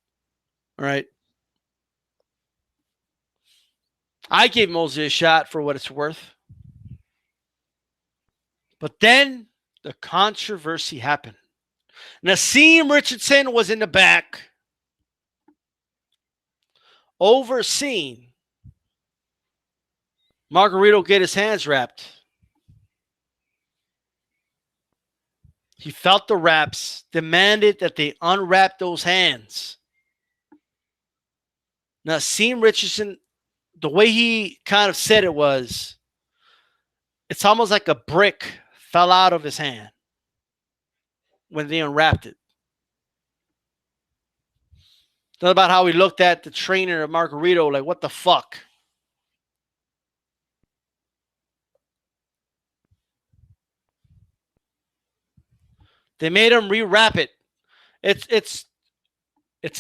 All right. I gave Mosley a shot for what it's worth. But then the controversy happened. Naseem Richardson was in the back, overseeing Margarito get his hands wrapped. He felt the wraps, demanded that they unwrap those hands. Naseem Richardson, the way he kind of said it was, it's almost like a brick fell out of his hand when they unwrapped it. It's not about how he looked at the trainer of Margarito, like, what the fuck? They made him rewrap it. It's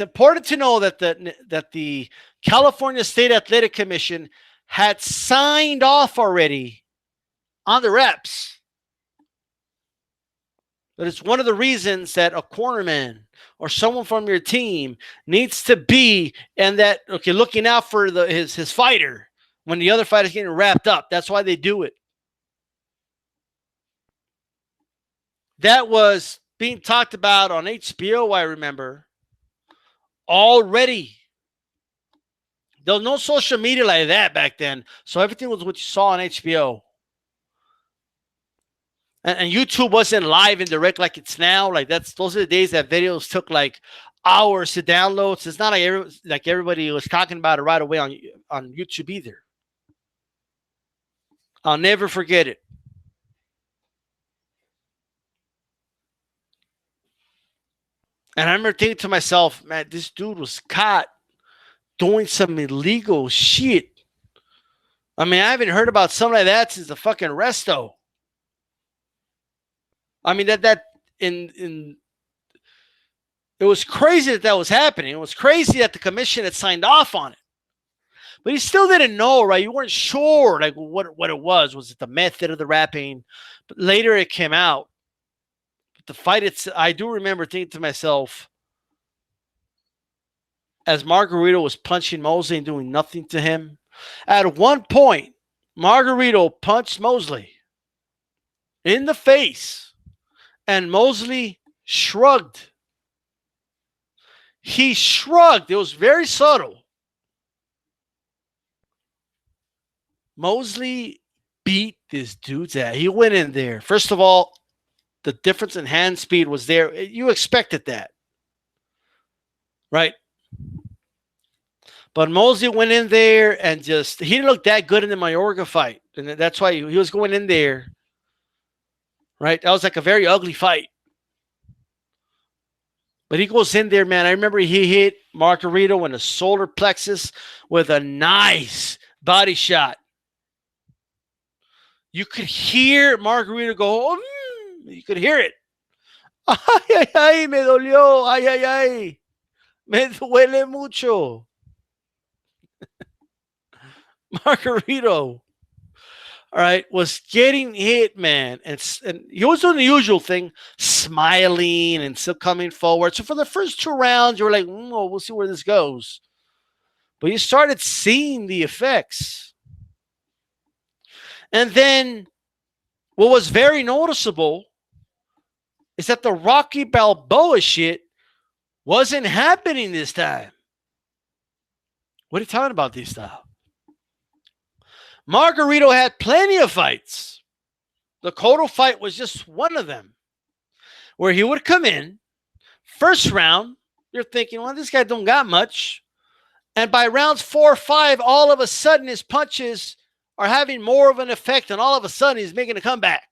important to know that the California State Athletic Commission had signed off already on the reps. But it's one of the reasons that a cornerman or someone from your team needs to be and that looking out for his fighter when the other fighter's getting wrapped up. That's why they do it. That was being talked about on HBO, I remember, already. There was no social media like that back then, so everything was what you saw on HBO. And YouTube wasn't live and direct like it's now. Like those are the days that videos took like hours to download. So it's not like everybody was talking about it right away on YouTube either. I'll never forget it. And I remember thinking to myself, man, this dude was caught doing some illegal shit. I mean, I haven't heard about something like that since the fucking resto. I mean, it was crazy that was happening. It was crazy that the commission had signed off on it. But he still didn't know, right? You weren't sure, like, what it was. Was it the method of the wrapping? But later it came out. But the fight, I do remember thinking to myself, as Margarito was punching Mosley and doing nothing to him, at one point, Margarito punched Mosley in the face. And Mosley shrugged. He shrugged. It was very subtle. Mosley beat this dude's ass. He went in there. First of all, the difference in hand speed was there. You expected that. Right? But Mosley went in there and he didn't look that good in the Mayorga fight. And that's why he was going in there. Right? That was like a very ugly fight. But he goes in there, man. I remember he hit Margarito in the solar plexus with a nice body shot. You could hear Margarito go, you could hear it. Ay, ay, ay, me dolió. Ay, ay, ay. Me duele mucho. Margarito, all right, was getting hit, man. And he was doing the usual thing, smiling and still coming forward. So for the first 2 rounds, you were like, well, we'll see where this goes. But you started seeing the effects. And then what was very noticeable is that the Rocky Balboa shit wasn't happening this time. What are you talking about, DStyle? Margarito had plenty of fights. The Cotto fight was just one of them, where he would come in, first round, you're thinking, well, this guy don't got much. And by rounds 4 or 5, all of a sudden his punches are having more of an effect, and all of a sudden he's making a comeback.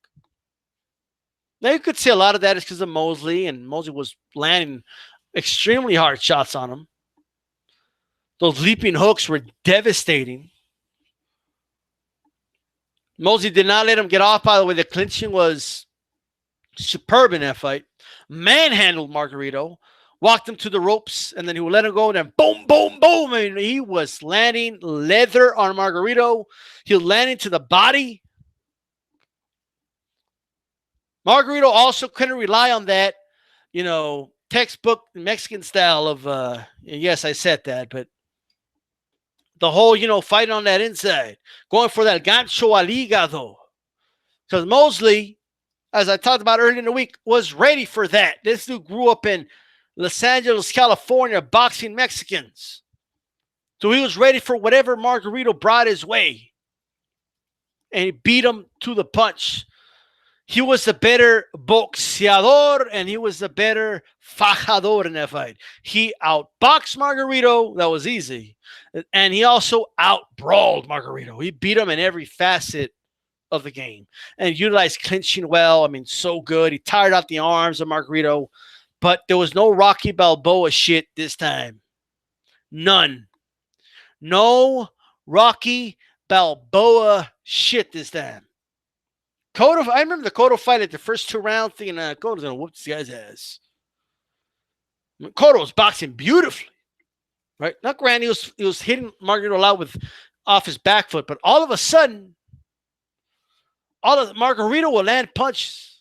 Now, you could say a lot of that is because of Mosley, and Mosley was landing extremely hard shots on him. Those leaping hooks were devastating. Mosley did not let him get off, by the way. The clinching was superb in that fight. Manhandled Margarito, walked him to the ropes, and then he would let him go, and then boom, boom, boom. I mean, he was landing leather on Margarito. He was landing to the body. Margarito also couldn't rely on that, textbook Mexican style of, yes, I said that, but the whole, fighting on that inside, going for that gancho al hígado. Because Mosley, as I talked about earlier in the week, was ready for that. This dude grew up in Los Angeles, California, boxing Mexicans. So he was ready for whatever Margarito brought his way. And he beat him to the punch. He was the better boxeador, and he was the better fajador in that fight. He outboxed Margarito. That was easy. And he also outbrawled Margarito. He beat him in every facet of the game and utilized clinching well. I mean, so good. He tired out the arms of Margarito, but there was no Rocky Balboa shit this time. None. No Rocky Balboa shit this time. Cotto, I remember the Cotto fight at the first 2 rounds thinking, Cotto's going to whoop this guy's ass. I mean, Cotto was boxing beautifully, right? Not granted, he was hitting Margarito a lot off his back foot, but all of a sudden, Margarito will land punches.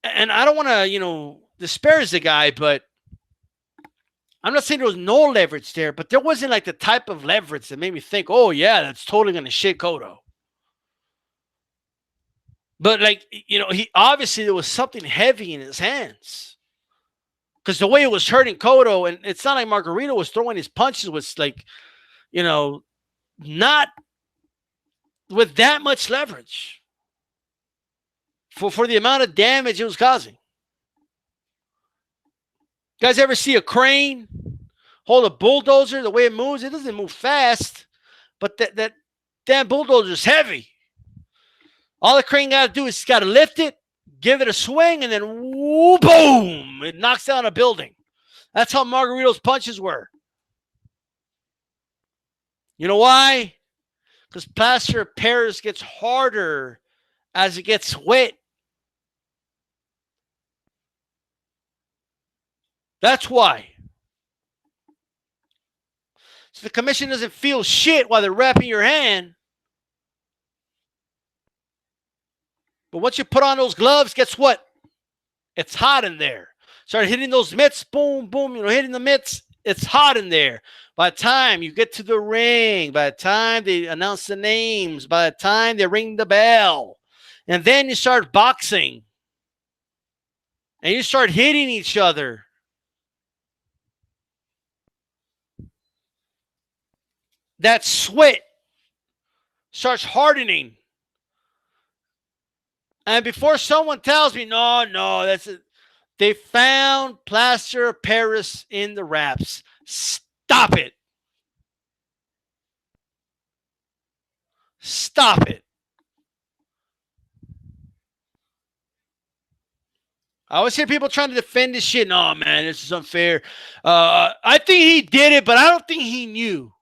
And I don't want to, disparage the guy, but I'm not saying there was no leverage there, but there wasn't like the type of leverage that made me think, oh, yeah, that's totally going to shit Cotto. But he obviously there was something heavy in his hands. Because the way it was hurting Cotto, and it's not like Margarito was throwing his punches was not with that much leverage for the amount of damage it was causing. You guys ever see a crane hold a bulldozer? The way it moves, it doesn't move fast, but that damn bulldozer is heavy. All the crane got to do is got to lift it, give it a swing, and then boom, it knocks down a building. That's how Margarito's punches were. You know why? Because plaster of Paris gets harder as it gets wet. That's why. So the commission doesn't feel shit while they're wrapping your hand. But once you put on those gloves, guess what? It's hot in there. Start hitting those mitts, boom, boom, hitting the mitts. It's hot in there. By the time you get to the ring, by the time they announce the names, by the time they ring the bell, and then you start boxing, and you start hitting each other. That sweat starts hardening. And before someone tells me, no, that's it. They found plaster of Paris in the wraps. Stop it. Stop it. I always hear people trying to defend this shit. No, man, this is unfair. I think he did it, but I don't think he knew.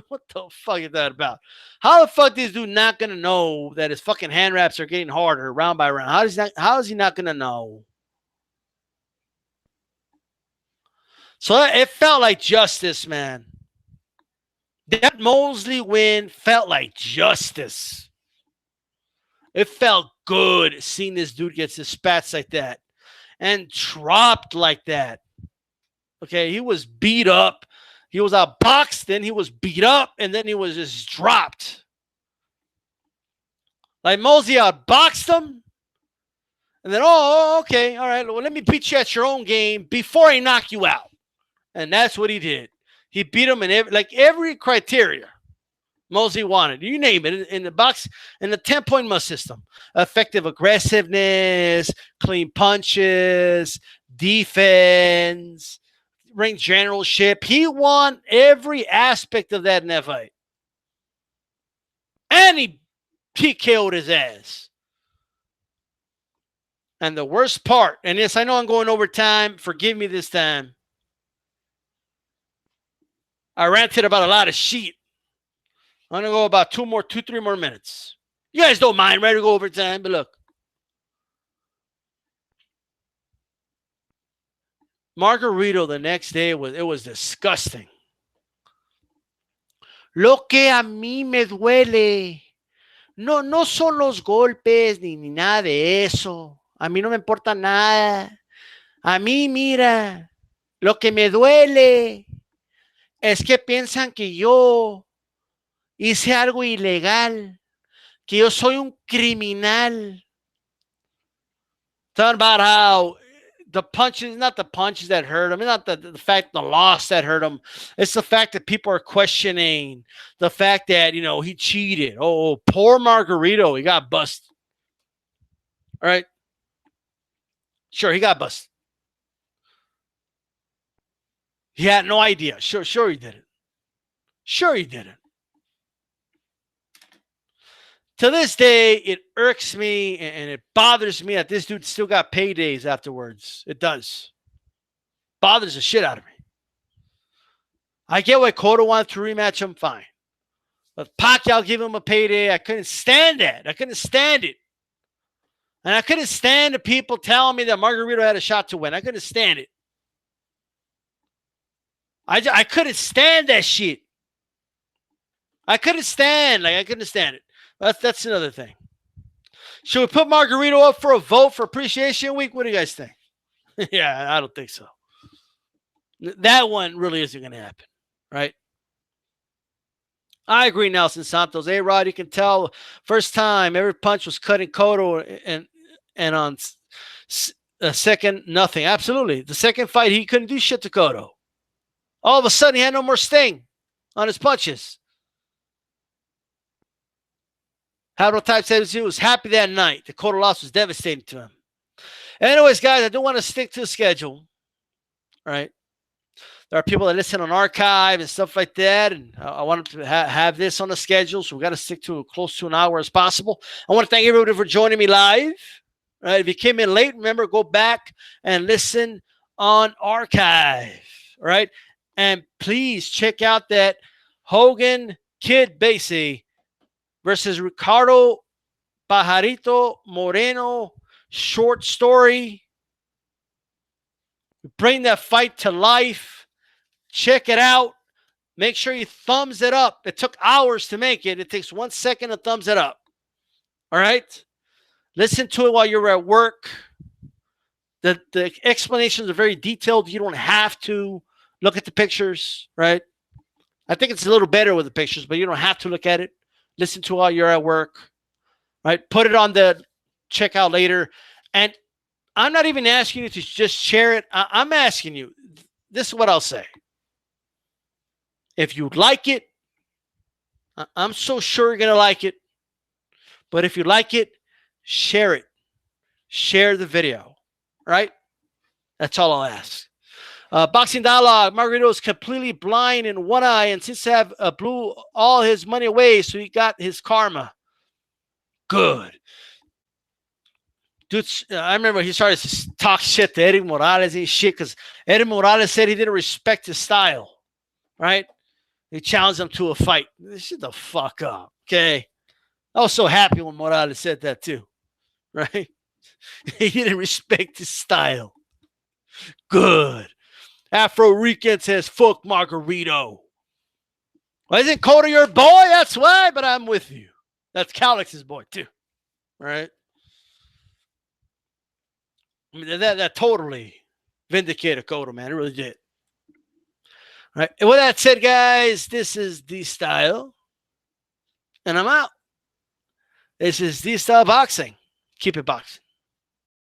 What the fuck is that about? How the fuck is this dude not gonna know that his fucking hand wraps are getting harder round by round? How is he not gonna know? So it felt like justice, man. That Mosley win felt like justice. It felt good seeing this dude get his spats like that and dropped like that. Okay, he was beat up. He was outboxed, then he was beat up, and then he was just dropped. Like Mosley outboxed him, and then, okay, all right, well, let me beat you at your own game before I knock you out. And that's what he did. He beat him in every criteria Mosley wanted. You name it in the box, in the 10-point must system. Effective aggressiveness, clean punches, defense, ring generalship. He won every aspect of that in that fight. And he TKO'd his ass. And the worst part, and yes, I know I'm going over time. Forgive me this time. I ranted about a lot of shit. I'm going to go about 3 more minutes. You guys don't mind, right, to go over time, but look. Margarito the next day, was disgusting. Lo que a mí me duele, no son los golpes ni nada de eso. A mí no me importa nada. A mí, mira, lo que me duele es que piensan que yo hice algo ilegal, que yo soy un criminal. Talking about how the punches, not the punches that hurt him, not the fact the loss that hurt him. It's the fact that people are questioning the fact that, he cheated. Oh, poor Margarito. He got busted. All right. Sure, he got busted. He had no idea. Sure he did it. Sure he did it. To this day, it irks me and it bothers me that this dude still got paydays afterwards. It does. Bothers the shit out of me. I get why Cota wanted to rematch him, fine. But Pacquiao give him a payday. I couldn't stand that. I couldn't stand it. And I couldn't stand the people telling me that Margarito had a shot to win. I couldn't stand it. I couldn't stand that shit. I couldn't stand it. That's another thing. Should we put Margarito up for a vote for Appreciation Week? What do you guys think? Yeah, I don't think so. That one really isn't going to happen, right? I agree, Nelson Santos. Hey, Rod, you can tell first time every punch was cutting Cota, and on the second, nothing. Absolutely. The second fight, he couldn't do shit to Cota. All of a sudden, he had no more sting on his punches. Type says he was happy that night. The Cota loss was devastating to him. Anyways, guys, I do want to stick to the schedule. All right. There are people that listen on archive and stuff like that, and I want to have this on the schedule, so we got to stick to close to an hour as possible. I want to thank everybody for joining me live. All right. If you came in late, remember, go back and listen on archive. All right. And please check out that Hogan Kid Basie versus Ricardo Pajarito Moreno short story. Bring that fight to life. Check it out. Make sure you thumbs it up. It took hours to make it. It takes 1 second to thumbs it up. All right? Listen to it while you're at work. The explanations are very detailed. You don't have to look at the pictures, right? I think it's a little better with the pictures, but you don't have to look at it. Listen to it while you're at work, right? Put it on the checkout later. And I'm not even asking you to just share it. I'm asking you, this is what I'll say. If you like it, I'm so sure you're going to like it. But if you like it, share it. Share the video, right? That's all I'll ask. Boxing Dialogue, Margarito is completely blind in one eye and since to have blew all his money away, so he got his karma. Good. Dude, I remember he started to talk shit to Eddie Morales and shit because Eddie Morales said he didn't respect his style, right? He challenged him to a fight. Shut the fuck up, okay? I was so happy when Morales said that too, right? He didn't respect his style. Good. Afro Rican says, fuck Margarito. Well, isn't Cota your boy? That's why, but I'm with you. That's Calix's boy too, right? I mean, that totally vindicated Cota, man. It really did. All right. And with that said, guys, this is DStyle. And I'm out. This is DStyleBoxing. Keep it boxing.